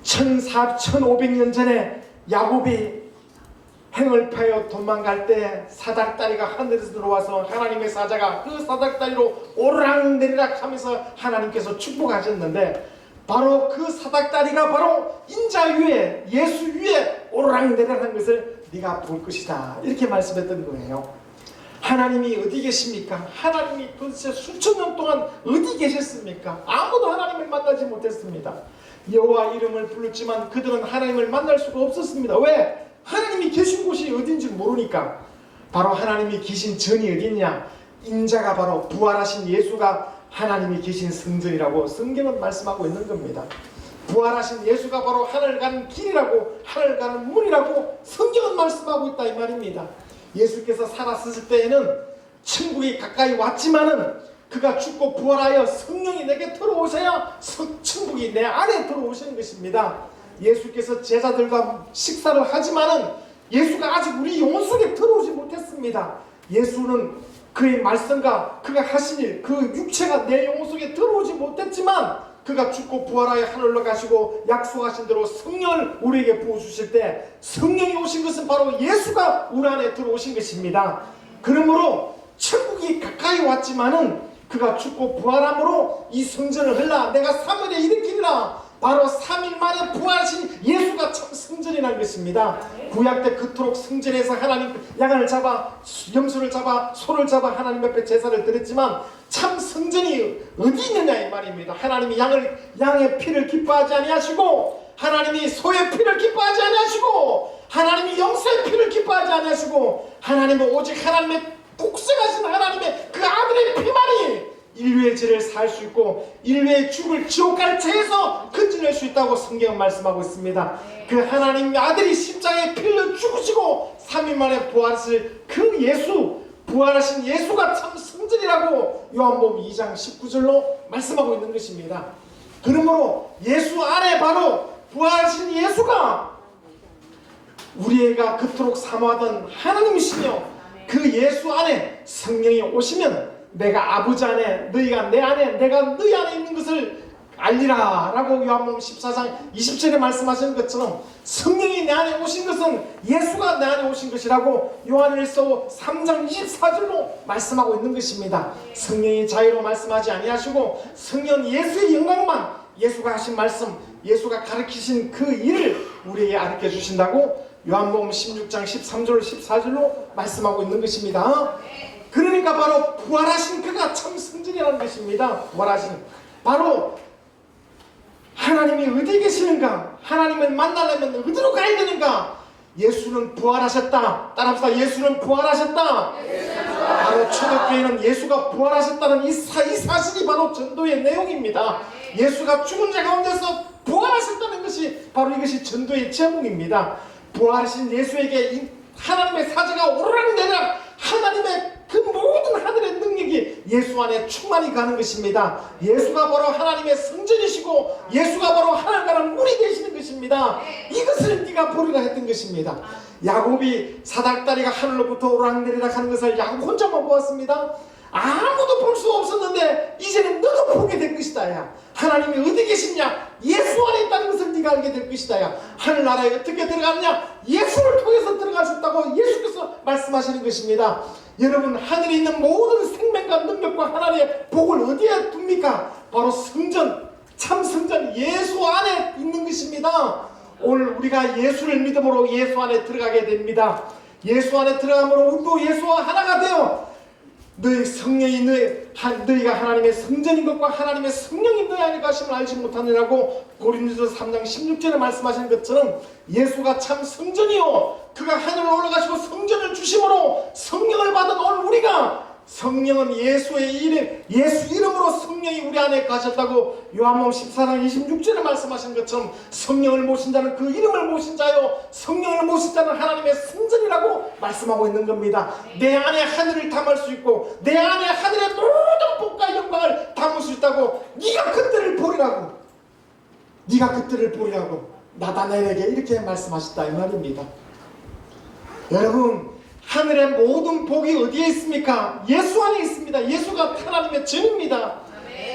1500년 전에 야곱이 행을 파여 도망갈 때 사닥다리가 하늘에서 들어와서 하나님의 사자가 그 사닥다리로 오르락내리락 하면서 하나님께서 축복하셨는데 바로 그 사닥다리가 바로 인자 위에, 예수 위에 오르락내리락 한 것을 네가 볼 것이다. 이렇게 말씀했던 거예요. 하나님이 어디 계십니까? 하나님이 도대체 수천 년 동안 어디 계셨습니까? 아무도 하나님을 만나지 못했습니다. 여호와 이름을 불렀지만 그들은 하나님을 만날 수가 없었습니다. 왜? 하나님이 계신 곳이 어딘지 모르니까. 바로 하나님이 계신 전이 어디냐? 인자가 바로 부활하신 예수가 하나님이 계신 성전이라고 성경은 말씀하고 있는 겁니다. 부활하신 예수가 바로 하늘 가는 길이라고, 하늘 가는 문이라고 성경은 말씀하고 있다 이 말입니다. 예수께서 살았을 때에는 천국이 가까이 왔지만은 그가 죽고 부활하여 성령이 내게 들어오셔야 천국이 내 안에 들어오시는 것입니다. 예수께서 제자들과 식사를 하지만은 예수가 아직 우리 영혼 속에 들어오지 못했습니다. 예수는 그의 말씀과 그가 하신 일, 그 육체가 내 영혼 속에 들어오지 못했지만 그가 죽고 부활하여 하늘로 가시고 약속하신 대로 성령을 우리에게 부어주실 때 성령이 오신 것은 바로 예수가 우리 안에 들어오신 것입니다. 그러므로 천국이 가까이 왔지만은 그가 죽고 부활함으로 이 성전을 흘러 내가 3일에 일으키리라. 바로 3일 만에 부활하신 예수가 참 성전이라는 것입니다. 구약 때 그토록 성전에서 하나님 양을 잡아, 염소를 잡아, 소를 잡아 하나님 앞에 제사를 드렸지만 참 성전이 어디 있느냐 이 말입니다. 하나님이 양의 피를 기뻐하지 아니하시고 하나님이 소의 피를 기뻐하지 아니하시고 하나님이 염소의 피를 기뻐하지 아니하시고 하나님은 오직 하나님의 복생하신 하나님의 그 아들의 피만이 인류의 죄를 살 수 있고 인류의 죽을 지옥가를 채해서 건져낼 수 있다고 성경은 말씀하고 있습니다. 그 하나님의 아들이 십자가에 피를 죽으시고 3일 만에 부활하실 그 예수, 부활하신 예수가 참 성전이라고 요한복음 2장 19절로 말씀하고 있는 것입니다. 그러므로 예수 안에 바로 부활하신 예수가 우리가 그토록 사모하던 하나님이시며 그 예수 안에 성령이 오시면 내가 아버지 안에, 너희가 내 안에, 내가 너희 안에 있는 것을 알리라 라고 요한복음 14장 20절에 말씀하시는 것처럼 성령이 내 안에 오신 것은 예수가 내 안에 오신 것이라고 요한일서 3장 24절로 말씀하고 있는 것입니다. 성령이 자유로 말씀하지 아니하시고 성령 예수의 영광만, 예수가 하신 말씀, 예수가 가르치신 그 일을 우리에게 가르쳐 주신다고 요한복음 16장 13절 14절로 말씀하고 있는 것입니다. 그러니까 바로 부활하신 그가 참 성전이라는 것입니다. 부활하신 바로 하나님이 어디 계시는가? 하나님을 만나려면 어디로 가야 되는가? 예수는 부활하셨다. 따라합시다. 예수는 부활하셨다. 바로 초대교회는 예수가 부활하셨다는 이 사실이 바로 전도의 내용입니다. 예수가 죽은 자 가운데서 부활하셨다는 것이 바로 이것이 전도의 제목입니다. 부활하신 예수에게 하나님의 사자가 오르락내리락 하나님의 그 모든 하늘의 능력이 예수 안에 충만히 가는 것입니다. 예수가 바로 하나님의 성전이시고 예수가 바로 하늘 가는 문이 되시는 것입니다. 이것을 네가 보리라 했던 것입니다. 야곱이 사닥다리가 하늘로부터 오르락내리락 하는 것을 야곱 혼자만 보았습니다. 아무도 볼 수 없었는데 이제는 너도 보게 될 것이다. 야. 하나님이 어디 계시냐? 예수 안에 있다는 것을 네가 알게 될 것이다. 야. 하늘나라에 어떻게 들어갔냐? 예수를 통해서 들어갈 수 있다고 예수께서 말씀하시는 것입니다. 여러분, 하늘에 있는 모든 생명과 능력과 하나님의 복을 어디에 둡니까? 바로 성전, 참 성전 예수 안에 있는 것입니다. 오늘 우리가 예수를 믿음으로 예수 안에 들어가게 됩니다. 예수 안에 들어감으로 우리도 예수와 하나가 되어 너희 성령이 너희가 하나님의 성전인 것과 하나님의 성령이 너희 안에 가심을 알지 못하느라고 고린도서 3장 16절에 말씀하신 것처럼 예수가 참 성전이요 그가 하늘로 올라가시고 성전을 주심으로 성령을 받은 오늘 우리가 성령은 예수 이름으로 성령이 우리 안에 가셨다고 요한복음 14장 26절에 말씀하신 것처럼 성령을 모신 자는 그 이름을 모신 자요 성령을 모신 자는 하나님의 성전이라고 말씀하고 있는 겁니다. 내 안에 하늘을 담을 수 있고 내 안에 하늘의 모든 복과 영광을 담을 수 있다고 네가 그들을 보리라고 나다나엘에게 이렇게 말씀하셨다 이 말입니다. 여러분, 하늘의 모든 복이 어디에 있습니까? 예수 안에 있습니다. 예수가 하나님의 전입니다.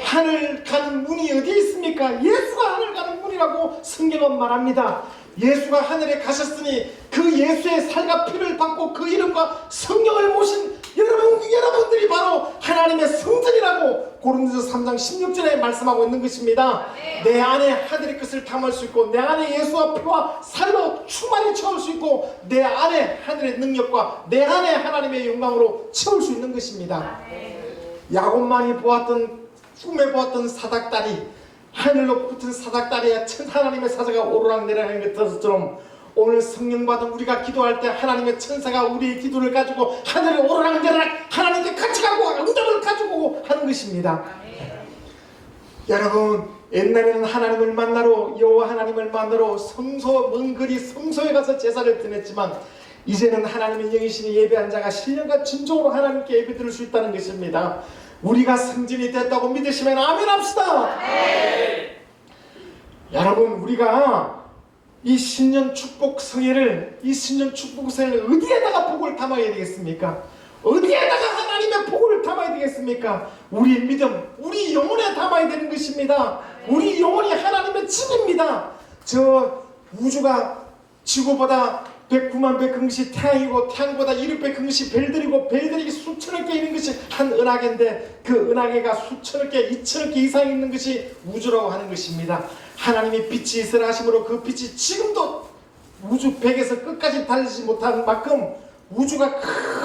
하늘 가는 문이 어디에 있습니까? 예수가 하늘 가는 문이라고 성경은 말합니다. 예수가 하늘에 가셨으니 그 예수의 살과 피를 받고 그 이름과 성령을 모신 여러분들이 바로 하나님의 성전이라고 고린도서 3장 16절에 말씀하고 있는 것입니다. 내 안에 하늘의 것을 담을 수 있고 내 안에 예수와 피와 살로 충만히 채울 수 있고 내 안에 하늘의 능력과 내 안에 하나님의 영광으로 채울 수 있는 것입니다. 야곱만이 꿈에 보았던 사닥다리, 하늘로 붙은 사닥다리에 하나님의 사자가 오르락내리락 것처럼 오늘 성령 받은 우리가 기도할 때 하나님의 천사가 우리의 기도를 가지고 하늘에 오르락내리락 하나님께 같이 가고 응답을 가지고 하는 것입니다. 여러분, 옛날에는 하나님을 만나러 여호와 하나님을 만나러 먼 거리 성소에 가서 제사를 드렸지만 이제는 하나님의 영이시니 예배한 자가 신령과 진정으로 하나님께 예배 드릴 수 있다는 것입니다. 우리가 성전이 됐다고 믿으시면 아멘 합시다. 여러분, 우리가 이 신년 축복 성회를 어디에다가 복을 담아야 되겠습니까? 어디에다가 하나님의 복을 담아야 되겠습니까? 우리 믿음, 우리 영혼에 담아야 되는 것입니다. 우리 영혼이 하나님의 집입니다. 저 우주가 지구보다 109만 배 큰 것이 태양이고 태양보다 1억 배 큰 것이 별들이고 별들이 수천억 개 있는 것이 한 은하계인데 그 은하계가 수천억 개, 2천억 개 이상 있는 것이 우주라고 하는 것입니다. 하나님이 빛이 있으라 하심으로 그 빛이 지금도 우주 백에서 끝까지 달리지 못하는 만큼 우주가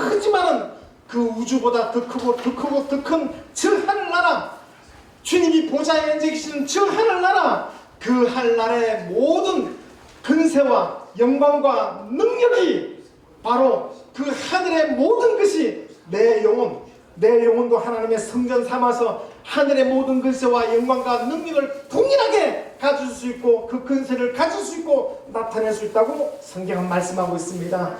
크지만은 그 우주보다 더 크고 더 큰 저 하늘나라, 주님이 보좌에 앉아 계시는 저 하늘나라, 그 하늘나라의 모든 근세와 영광과 능력이 바로 그 하늘의 모든 것이 내 영혼도 하나님의 성전 삼아서 하늘의 모든 근세와 영광과 능력을 동일하게 가질 수 있고 그 근세를 가질 수 있고 나타낼 수 있다고 성경은 말씀하고 있습니다.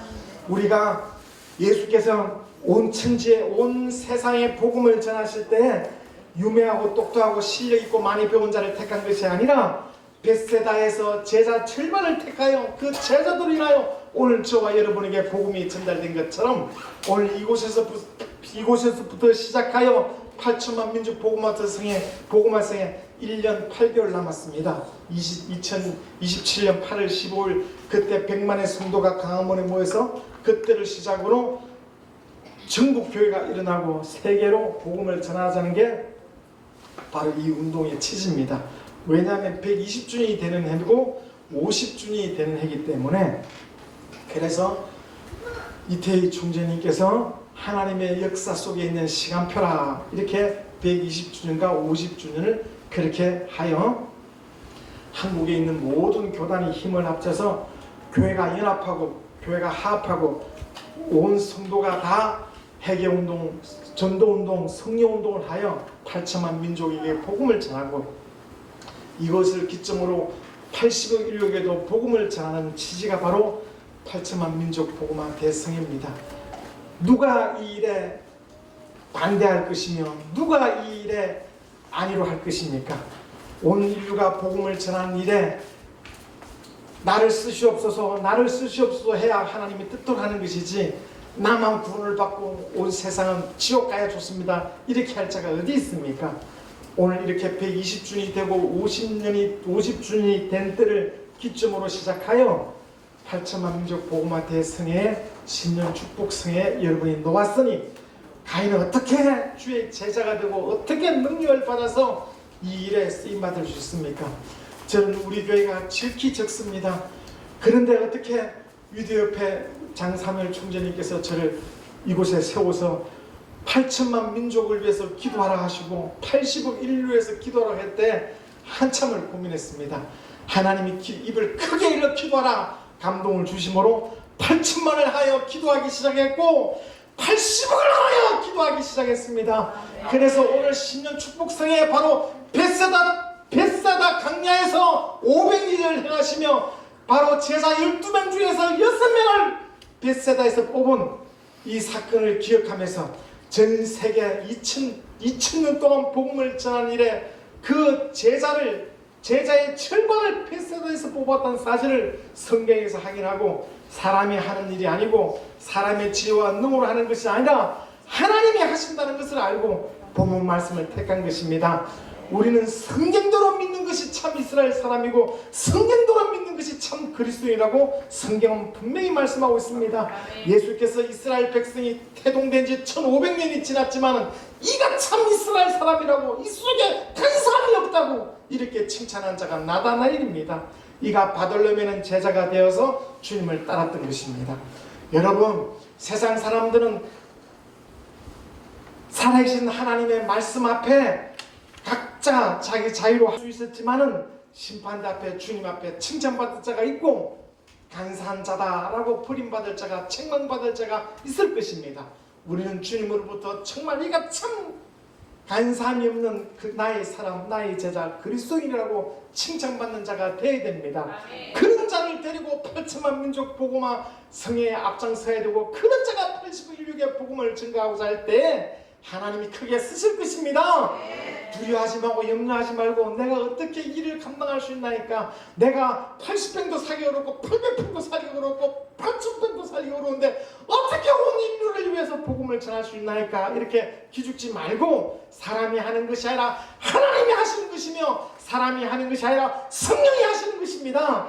우리가 예수께서 온 천지에 온 세상에 복음을 전하실 때 유명하고 똑똑하고 실력 있고 많이 배운 자를 택한 것이 아니라 벳세다에서 제자 절반을 택하여 그 제자들로 인하여 오늘 저와 여러분에게 복음이 전달된 것처럼 오늘 이곳에서부터 시작하여 8천만 민족 복음화성에 1년 8개월 남았습니다. 2027년 8월 15일 그때 100만의 성도가 강화문에 모여서 그때를 시작으로 전국 교회가 일어나고 세계로 복음을 전하자는 게 바로 이 운동의 취지입니다. 왜냐하면 120주년이 되는 해고 50주년이 되는 해이기 때문에 그래서 이태희 총재님께서 하나님의 역사 속에 있는 시간표라 이렇게 120주년과 50주년을 그렇게 하여 한국에 있는 모든 교단이 힘을 합쳐서 교회가 연합하고 교회가 화합하고 온 성도가 다 회개운동, 전도운동, 성령운동을 하여 8천만 민족에게 복음을 전하고 이것을 기점으로 80억 인류에게도 복음을 전하는 취지가 바로 8천만 민족 복음화 대성회입니다. 누가 이 일에 반대할 것이며 누가 이 일에 아니로 할 것입니까? 온 인류가 복음을 전하는 일에 나를 쓰시옵소서 해야 하나님이 뜻대로 하는 것이지 나만 구원을 받고 온 세상은 지옥 가야 좋습니다. 이렇게 할 자가 어디 있습니까? 오늘 이렇게 120주년이 되고 50주년이 된 때를 기점으로 시작하여 8천만 민족 복음화 대성회 신년 축복성에 여러분이 놓았으니 가인은 어떻게 주의 제자가 되고 어떻게 능력을 받아서 이 일에 쓰임받을 수 있습니까? 저는 우리 교회가 지극히 적습니다. 그런데 어떻게 위대협회 장사멸 총재님께서 저를 이곳에 세워서 8천만 민족을 위해서 기도하라 하시고 80억 인류에서 기도하라 할 때 한참을 고민했습니다. 하나님이 입을 크게 열어 기도하라 감동을 주심으로 8천만을 하여 기도하기 시작했고 80억을 하여 기도하기 시작했습니다. 그래서 오늘 신년 축복성에 바로 벳사다 강야에서 500일을 행하시며 바로 제자 12명 중에서 6명을 벳사다에서 뽑은 이 사건을 기억하면서 전 세계 2000년 동안 복음을 전한 일에 그 제자의 절반을 벳사다에서 뽑았다는 사실을 성경에서 확인하고 사람이 하는 일이 아니고 사람의 지혜와 능으로 하는 것이 아니라 하나님이 하신다는 것을 알고 본문 말씀을 택한 것입니다. 우리는 성경대로 믿는 것이 참 이스라엘 사람이고 성경대로 믿는 것이 참 그리스도인이라고 성경은 분명히 말씀하고 있습니다. 예수께서 이스라엘 백성이 태동된 지 1500년이 지났지만 이가 참 이스라엘 사람이라고 이 속에 근사함이 없다고 이렇게 칭찬한 자가 나다나엘입니다. 이가 바돌로메는 제자가 되어서 주님을 따랐던 것입니다. 여러분, 세상 사람들은 살아계신 하나님의 말씀 앞에 각자 자기 자유로 할 수 있었지만은 심판대 앞에 주님 앞에 칭찬받을 자가 있고 간사한 자다라고 버림받을 자가 책망받을 자가 있을 것입니다. 우리는 주님으로부터 정말 이가 참 간사함이 없는 그 나의 사람, 나의 제자 그리스도인이라고 칭찬받는 자가 되어야 됩니다. 그런 자를 데리고 8천만 민족 복음화 성회에 앞장서야 되고 그런 자가 81육의 복음을 증거하고자 할 때 하나님이 크게 쓰실 것입니다. 두려워하지 말고 염려하지 말고 내가 어떻게 일을 감당할 수 있나니까 내가 80평도 살기 어렵고 800평도 살기 어렵고 8000평도 살기 어려운데 어떻게 온 인류를 위해서 복음을 전할 수 있나니까 이렇게 기죽지 말고 사람이 하는 것이 아니라 하나님이 하시는 것이며 사람이 하는 것이 아니라 성령이 하시는 것입니다.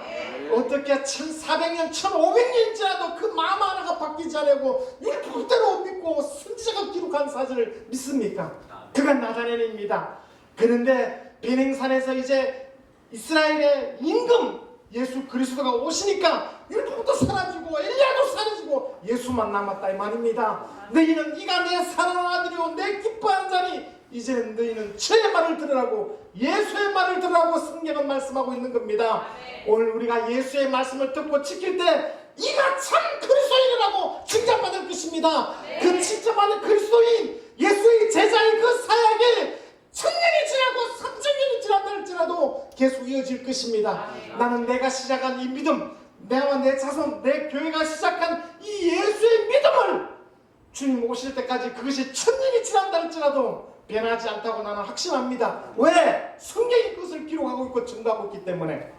어떻게 1400년 1500년 지나도 그 마음 하나가 바뀌지 않고 율법대로 믿고 선지자가 기록한 사실을 믿습니까? 그가 나다나엘입니다. 그런데 베냉산에서 이제 이스라엘의 임금 예수 그리스도가 오시니까 율법도 사라지고 엘리야도 사라지고 예수만 남았다 이 말입니다. 너희는 이가 내 사랑하는 아들이요 내 기뻐하는 자니 이제는 너희는 저의 말을 들으라고 예수의 말을 들으라고 성경은 말씀하고 있는 겁니다. 오늘 우리가 예수의 말씀을 듣고 지킬 때 이가 참 그리스도인이라고 칭찬받을 것입니다. 그 칭찬받는 그리스도인 예수의 제자의 그 사역이 1000년이 지나고 3000년이 지난다 할지라도 계속 이어질 것입니다. 나는 내가 시작한 이 믿음, 내와 내 자손, 내 교회가 시작한 이 예수의 믿음을 주님 오실 때까지 그것이 1000년이 지난다 할지라도 변하지 않다고 나는 확신합니다. 왜? 성경이 그것을 기록하고 있고 증거하고 있기 때문에.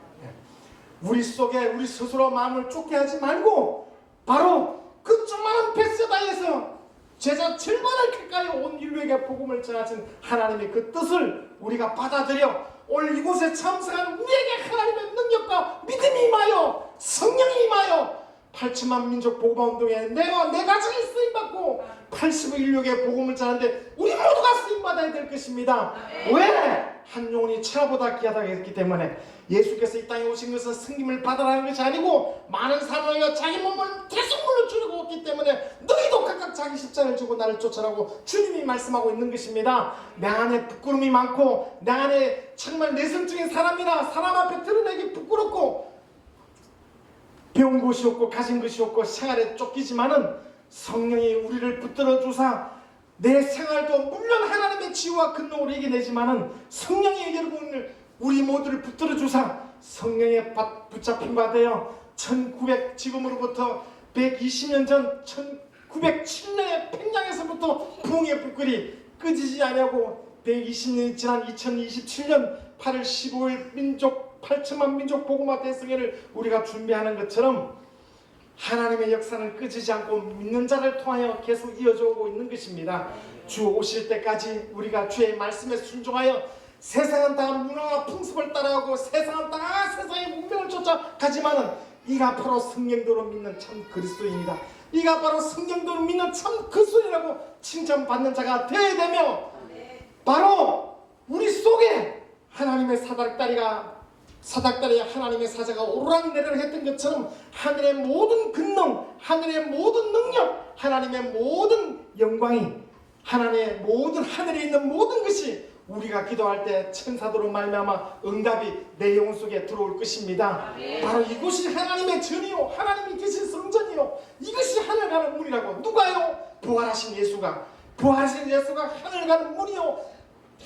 우리 속에 우리 스스로 마음을 좁게 하지 말고 바로 그 조그마한 벳사다에서 제자 절반을 가까이 온 인류에게 복음을 전하신 하나님의 그 뜻을 우리가 받아들여 오늘 이곳에 참석한 우리에게 하나님의 능력과 믿음이 임하여 성령이 임하여 8천만 민족 복음화 운동에 내가 내 가정이 쓰임받고 80의 인류에게 복음을 전하는데 우리 모두가 쓰임받아야 될 것입니다. 왜? 한 영혼이 천하보다 귀하다고 했기 때문에 예수께서 이 땅에 오신 것은 승림을 받으라는 것이 아니고 많은 사람을 자기 몸을 대속물로 주려고 왔기 때문에 너희도 각각 자기 십자가를 지고 나를 쫓아라고 주님이 말씀하고 있는 것입니다. 내 안에 부끄러움이 많고 내 안에 정말 내성적인 사람이나 사람 앞에 드러내기 부끄럽고 배운 것이 없고 가진 것이 없고 생활에 쫓기지만은 성령이 우리를 붙들어 주사 내 생활도 물론 하나님의 지혜와 근능으로 이겨내지만은 성령이 여러분을 우리 모두를 붙들어 주사 성령에 붙잡힌 바 되어 1900 지금으로부터 120년 전 1907년에 평양에서부터 부흥의 불길이 끄지지 않냐고 120년이 지난 2027년 8월 15일 8천만 민족 복음화 대성회를 우리가 준비하는 것처럼 하나님의 역사는 끄지지 않고 믿는 자를 통하여 계속 이어져 오고 있는 것입니다. 주 오실 때까지 우리가 주의 말씀에 순종하여 세상은 다 문화와 풍습을 따라가고 세상은 다 세상의 문명을 쫓아가지만은 이가 바로 성령대로 믿는 참 그리스도인이다. 이가 바로 성령대로 믿는 참 그리스도인이라고 칭찬받는 자가 되어야 되며 바로 우리 속에 하나님의 사닥다리가 하나님의 사자가 오르락내리락 했던 것처럼 하늘의 모든 근능, 하늘의 모든 능력, 하나님의 모든 영광이 하나님의 모든 하늘에 있는 모든 것이 우리가 기도할 때 천사도로 말미암아 응답이 내 영혼 속에 들어올 것입니다. 바로 이곳이 하나님의 전이요 하나님이 계신 성전이요 이것이 하늘 가는 문이라고. 누가요? 부활하신 예수가 하늘 가는 문이요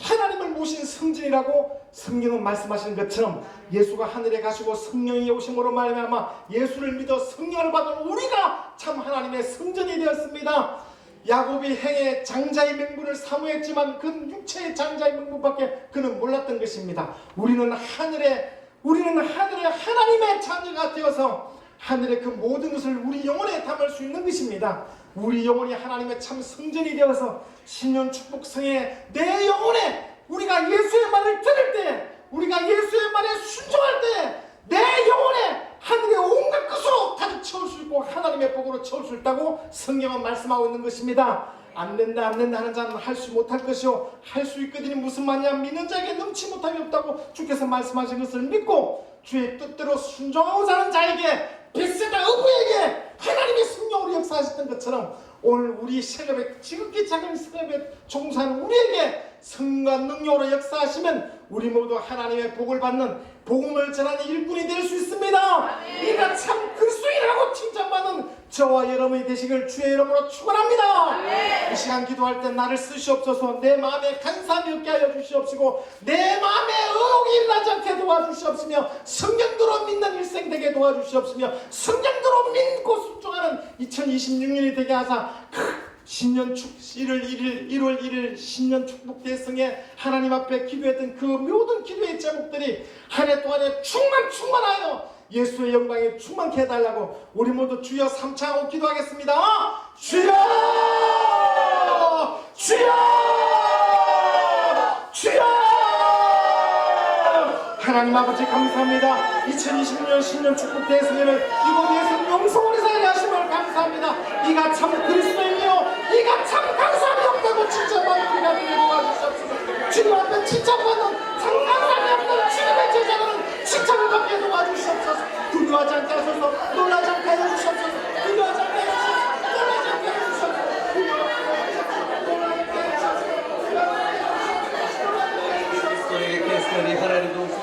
하나님을 모신 성전이라고 성경은 말씀하시는 것처럼 예수가 하늘에 가시고 성령이 오심으로 말미암아 예수를 믿어 성령을 받은 우리가 참 하나님의 성전이 되었습니다. 야곱이 행에 장자의 명분을 사모했지만 그 육체의 장자의 명분밖에 그는 몰랐던 것입니다. 우리는 하늘에 하나님의 자녀가 되어서 하늘의 그 모든 것을 우리 영혼에 담을 수 있는 것입니다. 우리 영혼이 하나님의 참 성전이 되어서 신년 축복성에 내 영혼에 우리가 예수의 말을 들을 때, 우리가 예수의 말에 순종할 때 내 영혼에 하늘의 온갖 것으로 가득 채울 수 있고 하나님의 복으로 채울 수 있다고 성경은 말씀하고 있는 것입니다. 안 된다 하는 자는 할 수 못할 것이요 할 수 있거든요. 무슨 말이냐? 믿는 자에게 넘치 못함이 없다고 주께서 말씀하신 것을 믿고 주의 뜻대로 순종하고 사는 자에게 벳세다 어부에게 하나님의 성령으로 역사하셨던 것처럼 오늘 우리 셀럽에 지극히 작은 셀럽에 종사하는 우리에게 성과 능력으로 역사하시면 우리 모두 하나님의 복을 받는 복음을 전하는 일꾼이 될 수 있습니다. 이가 참 그리스도인이라고 칭찬받는 저와 여러분이 되시길 주의 이름으로 축원합니다. 이 시간 기도할 때 나를 쓰시옵소서. 내 마음에 간사함이 없게 하여 주시옵시고 내 마음에 의혹이 일어나지 않게 도와주시옵시며 성령대로 믿는 일생 되게 도와주시옵시며 성령대로 믿고 순종하는 2026년이 되게 하사 신년 1월 1일 신년 축복 대성에 하나님 앞에 기도했던 그 모든 기도의 제목들이 한 해 동안에 충만하여 예수의 영광에 충만케 해달라고 우리 모두 주여 삼창하고 기도하겠습니다. 주여! 주여! 주여! 하나님 아버지 감사합니다. 2026년 신년 축복 대성회를 이곳에서 영성으로 살게 하심을 감사합니다. 이가 참 그리스도이며 이가 참 감사함이 없다고 칭찬받는 우리가 되게 도와주시옵소서. 주님 앞에 칭찬받는 참 감사함이 없는 주님의 제자들은 칭찬을 받게 도와주시옵소서. 두려워하지 않게 하소서. 놀라지 않게 해주시옵소서. 두려워하지 않게 해주시옵소서. 놀라지 않게 해주시옵소서. 그리스도에게 계시더니 하나님 동생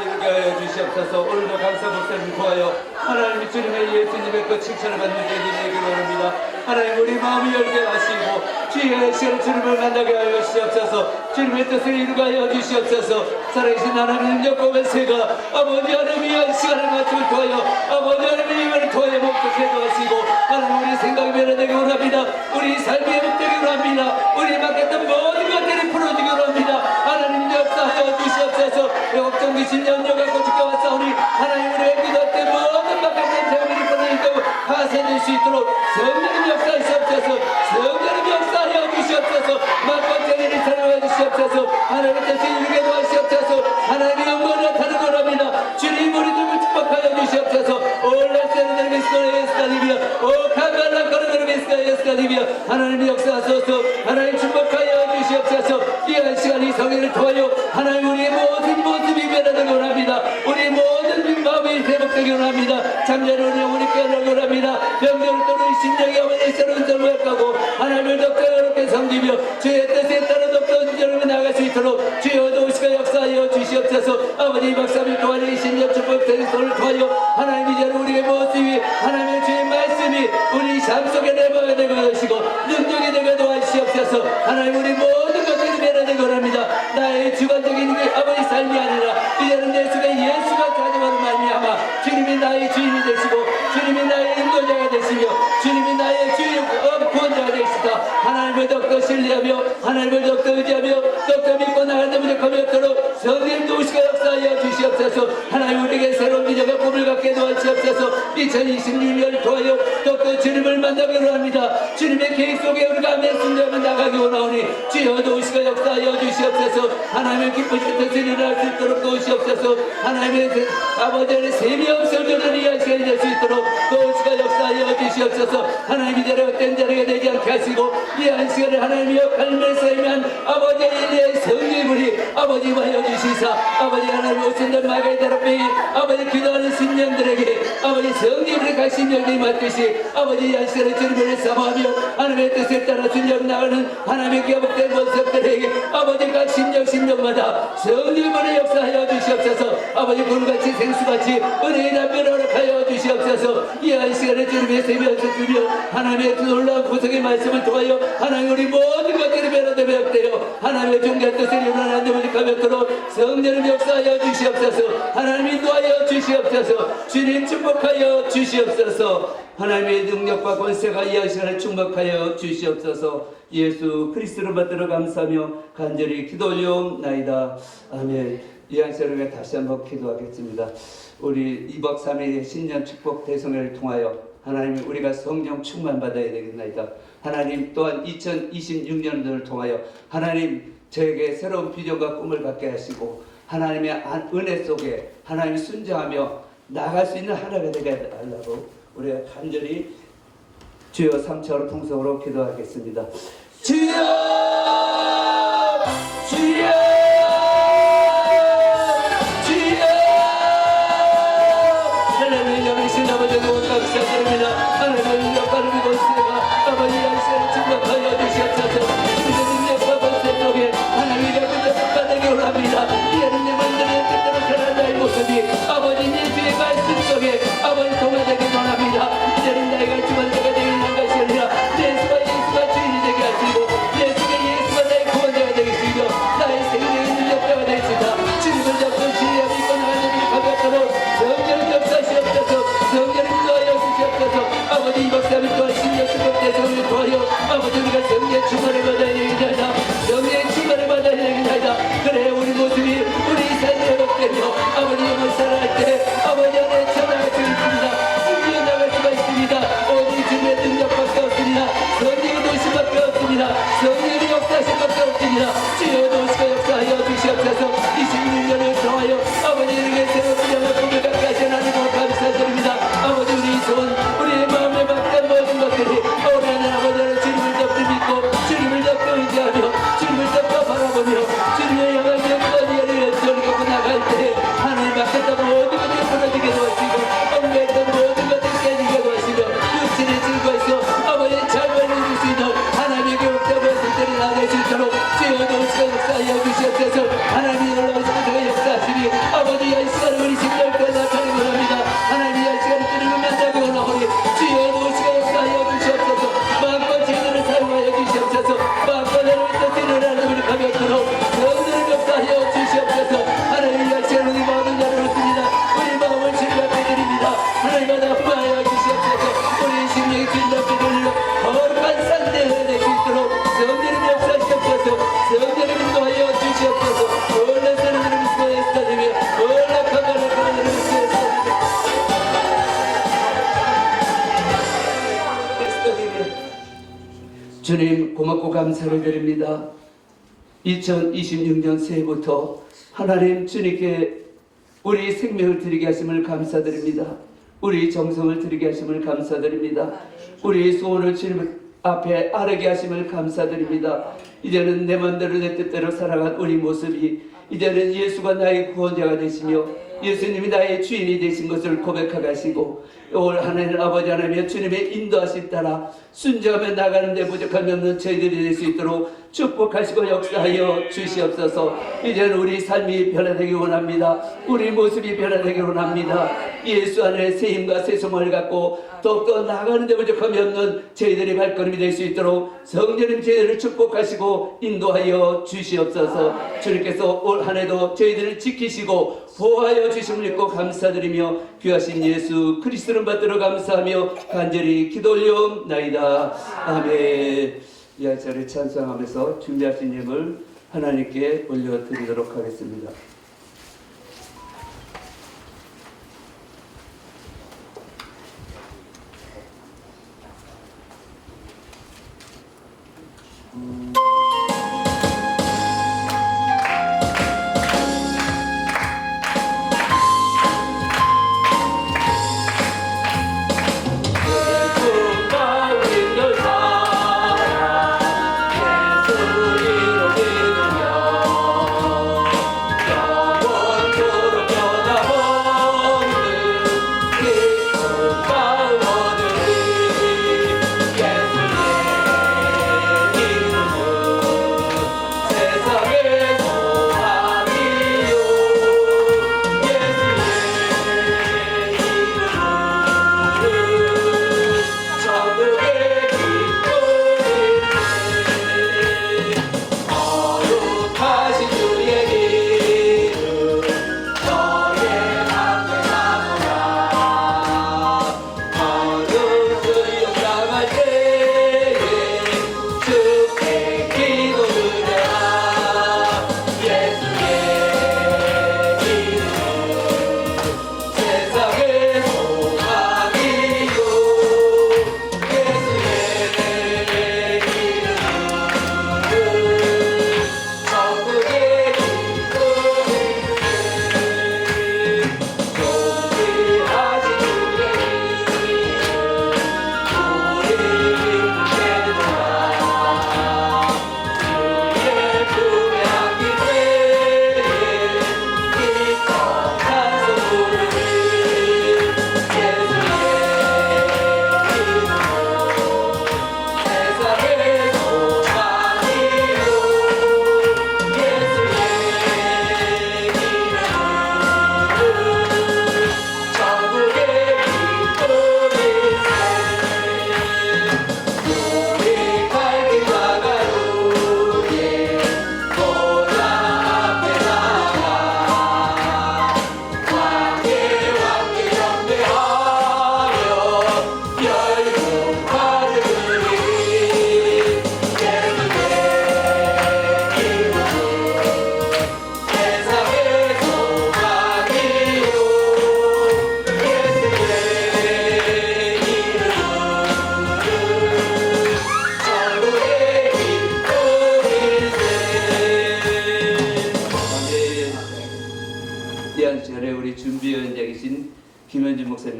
이르게 하여 주시옵소서. 오늘도 감사 목사님 구하여 하나님 주님의 예수님의 그 칭찬을 받는 되게 원합니다. 하나님 우리 마음이 열게 하시고 주의 시간에 주님을 만나게 하여 주시옵소서. 주님의 뜻을 이루게 하여 주시옵소서. 살아계신 하나님 영광의 새가 아버지 하나님의 시간을 맞추고 통하여 아버지 하나님의 힘을 통하여 목적해 하시고 하나님 우리 생각이 변화되기 원합니다. 우리 삶이 회복되기 원합니다. 우리 맡겼던 모든 것들이 풀어지기 원합니다. 하나님 역사하여 주시옵소서. 걱정 귀신 염려 갖고 지켜왔사오니 하나님 우리의 기도 때 모든 맡겼던 재물이 끊어지고 하세될 수 있도록 성령님 역사하시옵소서. 성령님 역사하여 주시옵소서. 막번째를 사랑해 주시옵소서. 하나님의 뜻을 이루게 도와주시옵소서. 하나님의 영광을 나타내는 원합니다. 주님 우리 좀 축복하여 주시옵소서. 올라세는 예스카리비아 오 카발라 거르는 예스카리비아 하나님의 역사하소서. 하나님 축복하여 주시옵소서. 이 시간이 성령을 통하여 하나님 우리의 모든 모습이 변화되기 원합니다. 우리 모든 마음이 회복되기 원합니다. 잠자는 우리 영혼이 깨어나기 원합니다. 명령을 떠는 심령이 어머니 새로운 삶을 가고 하나님을 더욱더 어렵게 섬기며 주의 뜻에 따라 더욱더 여러분 나아갈 수 있도록 주여 도우시가 역사하여 주시옵소서. 아버지 박사님 동안의 신령 축복 대리소를 통하여 하나님 이제는 우리의 모습이 하나님의 주의 말씀이 우리 삶 속에 내버려 되고 하시고 능력이 되게 도와주시옵소서. 하나님 우리 모든 것들이 변화되기 원합니다. 나의 주관적인 아버지 삶이 아니라 이제는 내 속에 예수가 가져오는 말미암아 주님이 나의 주인이 되시고 주님이 나의 인도자가 되시며 주님이 나의 주인 구원자가 되시다. 하나님을 더욱더 신뢰하며 하나님을 더욱더 의지하며 더욱더 믿고 나가는 무력함이 없도록 성령 도우시가 역사하여 주시옵소서. 하나님 우리에게 새로운 미적과 꿈을 계획 속에 우리가 순종하며 나가기 원하오니 주여 도우시고 역사하여 주시옵소서. 하나님의 기쁘신 뜻을 일어날 수 있도록 도우시옵소서. 하나님의 아버지 안에 세미없음들을 이해할 시간이 될 수 있도록 도우시고 역사하여 주시옵소서. 하나님이 자리가 헛된 자리가 되지 않게 하시고 이해한 시간을 하나님이여 갈매에서 임한 아버지의 일리의 성령물이 아버지와 하여 주시사 아버지 하나님 오신들 마가의 다락병에 아버지 기도하는 신령들에게 아버지 성령물의 가신 영이 맡듯이 아버지 이 시간에 주님을 사모하며 하나님의 뜻에 따라 순종 나가는 하나님의 기업된 모습들에게 아버지 각 심령마다 성령물의 역사하여 주시옵소서. 아버지 불같이 생수같이 은혜의 담배를 허락하여 주시옵소서. 이 시간에 주님의 세면서 주며 하나님의 놀라운 구속의 말씀을 통하여 하나님 우리 모든 것들이 변화되며 역되어 하나님의 종교의 뜻을 일어나는 데 오직하였도록 성령의 역사하여 주시옵소서. 하나님 인도하여 주시옵소서. 주님 축복하여 주시옵소서. 하나님의 능력과 권세가 이 시간에 축복하여 주시옵소서. 예수 그리스도를 받들어 감사하며 간절히 기도 올려옵나이다. 아멘. 이 시간에 다시 한번 기도하겠습니다. 우리 2박 3일의 신년 축복 대성회를 통하여 하나님 우리가 성령 충만 받아야 되겠나이다. 하나님 또한 2026년도를 통하여 하나님 저에게 새로운 비전과 꿈을 갖게 하시고 하나님의 은혜 속에 하나님이 순종하며 나갈 수 있는 하나가 되게 하려고 우리가 간절히 주여 3차로 통성으로 기도하겠습니다. 주여 주여 주여 하나님의 영이신 아버지의 감사드립니다. 하나님의 영광을 믿고 있으니까 아버지 양식을 축복하여 주시옵소서. 주님의 능력과 권세 속에 하나님의 믿음을 원합니다. 이 하나님의 만들어낸 뜻대로 살아가는 나의 모습이 아버지 예수의 말씀 속에 아버지 동화되기 원합니다. 이제는 나이가 주관자가 되는 것이 아니라 예수가 주인이 되게 하시고 예수가 나의 구원자가 되게 하시고 나의 생명의 능력자가 되시다. 주님을 잡고 진리와 믿고 나가는 일이 가볍도록 성령의 역사하시옵소서. 성령의 인도하여 주시옵소서. 아버지 이 박사를 또한 신령 축복 대성을 도하여 아버지 우리가 성령의 충만을 받아야 되겠나이다. 성령의 충만을 받아야 되겠나이다. 그래 우리 모습이 우리 삶이 회복되며 아버지 영을 살아갈 때 아버지 안에 전화할 수 있습니다. 승리해 나갈 수가 있습니다. 오직 주님의 능력밖에 없습니다. 성령의 도심밖에 없습니다. 성령의 역사하신 밖에 없습니다. 주여 도시가 역사하여 주시옵소서. 26년을 통하여 아버지에게 새로운 분량을 꿈을 갖게 하신 하나님을 감사드립니다. 아버지 우리 손 우리의 마음에 맡긴 모든 것들이 오래는 아버지는 주님을 덮고 믿고 주님을 덮고 의지하며 주님을 덮고 바라보며 주님의 영광의 영광을 전하고 나갈 때 하나님 맡겼던 모든 것들이 무너지게 도와주시고 엉매했던 모든 것들이 깨지게 도와주시며 육신의 증거에서 아버지의 삶을 이룰 수 있는 하나님의 교육자 모습들이 나갈 수 있도록 주여 도시가 역사하여 주시옵소서. 하나님이 놀라운 성도가 역사하시니 아버지 이 시간을 우리 심령을 나타내기 원합니다. 하나님이 이 시간을 주님을 만나기 원하오니 주여 도시가 역사하여 주시옵소서. 마음과 재능을 사용하여 주시옵소서. 마음과 나를 뜻을 일어나는 우리 가볍도록 성령을 역사하여 주시옵소서. 하나님 이 시간 우리 모든 자를 얻습니다. 우리 마음을 주님 앞에 드립니다. 하나님 앞에 후하여 주시옵소서. 우리 심령이 주님 앞에 드리며 거룩한 상대가 될 수 있도록 성령을 역사하시옵소서. 성령을 인도하여 주시옵소서. 올라서는 이름 수고에 스타리며 올라가가는 이름 수고에 스타리며 주님 고맙고 감사를 드립니다. 2026년 새해부터 하나님 주님께 우리 생명을 드리게 하심을 감사드립니다. 우리 정성을 드리게 하심을 감사드립니다. 우리 소원을 주님 앞에 아르게 하심을 감사드립니다. 이제는 내 맘대로 내 뜻대로 살아간 우리 모습이 이제는 예수가 나의 구원자가 되시며 예수님이 나의 주인이 되신 것을 고백하게 하시고 올 하나님 아버지 하나님의 주님의 인도하심 따라 순종하며 나가는 데 부족함이 없는 저희들이 될 수 있도록 축복하시고 역사하여 주시옵소서. 이제는 우리 삶이 변화되기 원합니다. 우리 모습이 변화되기 원합니다. 예수 안에 새 힘과 새 소망을 갖고 더욱더 나가는 데 부족함이 없는 저희들의 발걸음이 될 수 있도록 성령님 저희들을 축복하시고 인도하여 주시옵소서. 주님께서 올 한 해도 저희들을 지키시고 보호하여 주심을 믿고 감사드리며 귀하신 예수 그리스도를 받들어 감사하며 간절히 기도 올려옵나이다. 아멘. 이 자리를 찬송하면서 준비하신 예물 하나님께 올려드리도록 하겠습니다.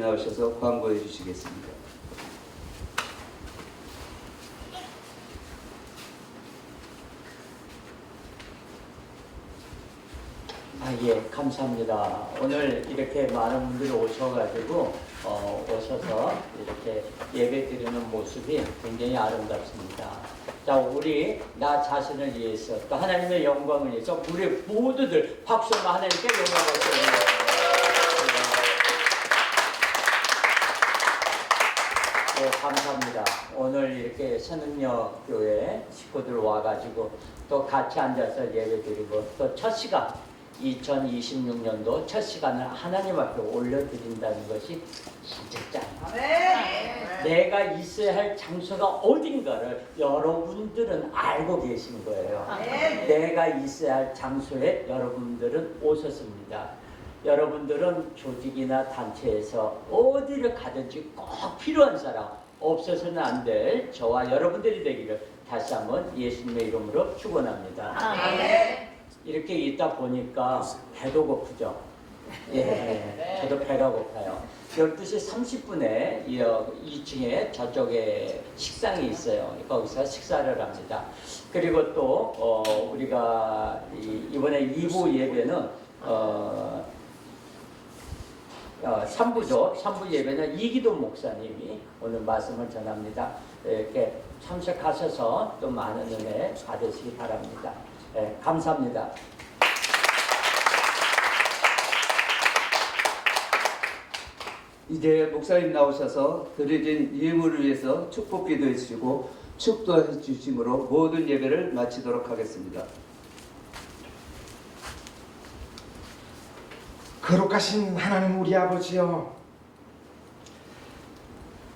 나오셔서 광고해 주시겠습니다. 예, 감사합니다. 오늘 이렇게 많은 분들이 오셔가지고 오셔서 이렇게 예배 드리는 모습이 굉장히 아름답습니다. 자, 우리 나 자신을 위해서 또 하나님의 영광을 위해서 우리 모두들 박수로 하나님께 영광을 드립니다. 네, 감사합니다. 오늘 이렇게 선흥역 교회 식구들 와가지고 또 같이 앉아서 예배드리고 또 첫 시간 2026년도 첫 시간을 하나님 앞에 올려드린다는 것이 진짜 짱이에요. 내가 있어야 할 장소가 어딘가를 여러분들은 알고 계신 거예요. 내가 있어야 할 장소에 여러분들은 오셨습니다. 여러분들은 조직이나 단체에서 어디를 가든지 꼭 필요한 사람, 없어서는 안 될 저와 여러분들이 되기를 다시 한번 예수님의 이름으로 축원합니다. 이렇게 있다 보니까 배도 고프죠. 예, 저도 배가 고파요. 12시 30분에 2층에 저쪽에 식당이 있어요. 거기서 식사를 합니다. 그리고 또 우리가 이번에 2부 예배는 3부죠. 3부 예배는 이기도 목사님이 오늘 말씀을 전합니다. 이렇게 참석하셔서 또 많은 은혜 받으시기 바랍니다. 네, 감사합니다. 이제 목사님 나오셔서 드려진 예물을 위해서 축복 기도해 주시고 축도해 주심으로 모든 예배를 마치도록 하겠습니다. 거룩하신 하나님 우리 아버지여,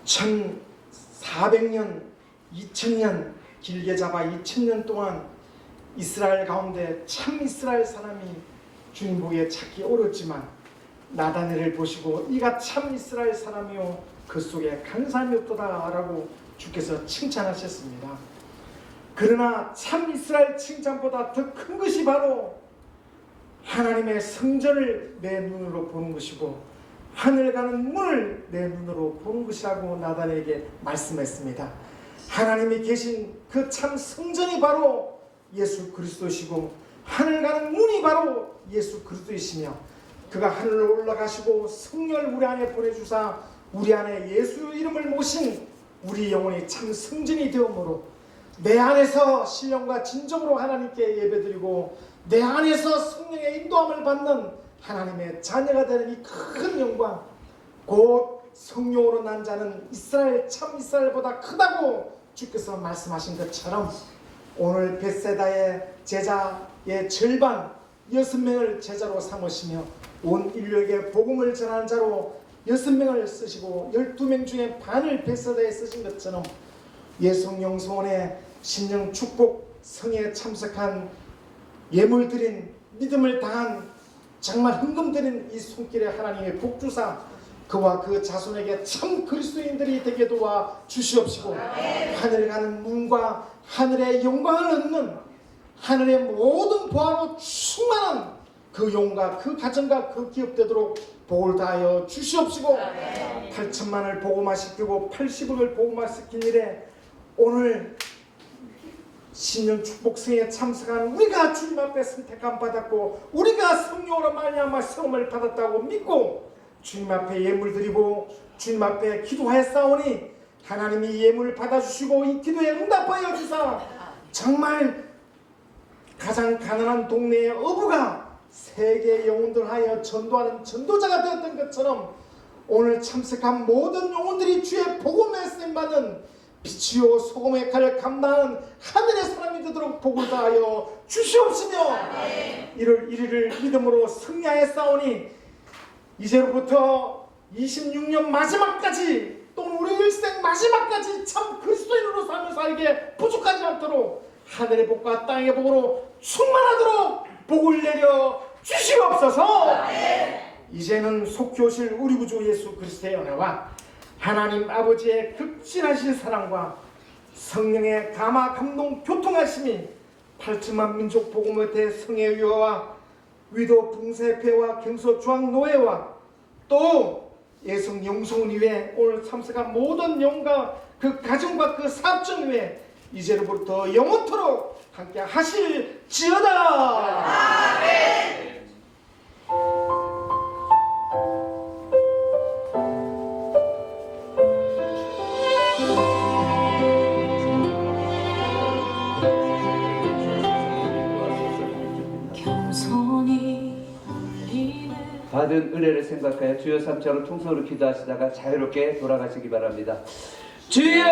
1400년 2000년 길게 잡아 2000년 동안 이스라엘 가운데 참 이스라엘 사람이 주님 보기에 찾기 어렵지만 나다네를 보시고 이가 참 이스라엘 사람이요 그 속에 간사함이 없도다 라고 주께서 칭찬하셨습니다. 그러나 참 이스라엘 칭찬보다 더 큰 것이 바로 하나님의 성전을 내 눈으로 보는 것이고 하늘 가는 문을 내 눈으로 보는 것이라고 나단에게 말씀했습니다. 하나님이 계신 그 참 성전이 바로 예수 그리스도시고 하늘 가는 문이 바로 예수 그리스도이시며 그가 하늘로 올라가시고 성령을 우리 안에 보내주사 우리 안에 예수 이름을 모신 우리 영혼이 참 성전이 되므로 내 안에서 신령과 진정으로 하나님께 예배드리고 내 안에서 성령의 인도함을 받는 하나님의 자녀가 되는 이 큰 영광, 곧 성령으로 난 자는 이스라엘 참 이스라엘보다 크다고 주께서 말씀하신 것처럼 오늘 벳세다의 제자의 절반 6명을 제자로 삼으시며 온 인류에게 복음을 전하는 자로 6명을 쓰시고 12명 중에 반을 벳세다에 쓰신 것처럼 예성영성원의 신령 축복 성에 참석한 예물 드린 믿음을 다한 정말 헌금 드린 이 손길에 하나님의 복주사 그와 그 자손에게 참 그리스도인들이 되게 도와 주시옵시고 하늘 가는 문과 하늘의 영광을 얻는 하늘의 모든 보화로 충만한 그 영과 그 가정과 그 기업 되도록 복을 다하여 주시옵시고 8천만을 복음화시키고 80억을 복음화시킨 일에 오늘 신령 축복성에 참석한 우리가 주님 앞에 선택함 받았고 우리가 성령으로 말미암아 세움을 받았다고 믿고 주님 앞에 예물 드리고 주님 앞에 기도하였사오니 하나님이 예물을 받아주시고 이 기도에 응답하여 주사 정말 가장 가난한 동네의 어부가 세계 영혼들 하여 전도하는 전도자가 되었던 것처럼 오늘 참석한 모든 영혼들이 주의 복음에 쓰임받는 빛이요 소금의 역할을 감당하는 하늘의 사람이 되도록 복을 다하여 주시옵시며 이를 이리를 믿음으로 승리하였사오니 이제로부터 26년 마지막까지 또는 우리 일생 마지막까지 참 그리스도인으로 살며 살기에 부족하지 않도록 하늘의 복과 땅의 복으로 충만하도록 복을 내려 주시옵소서. 이제는 속히 오실 우리 구주 예수 그리스도의 은혜와 하나님 아버지의 극진하신 사랑과 성령의 감화 감동 교통하심이 8천만 민족 복음의 대성의 위와 위도 붕세패와 경서 중앙 노예와 또 예성 영성을 위해 오늘 참석한 모든 영과 그 가정과 그 사업장 위해 이제로부터 영원토록 함께 하실지어다. 받은 은혜를 생각하여 주여 삼처럼 통성으로 기도하시다가 자유롭게 돌아가시기 바랍니다. 주여!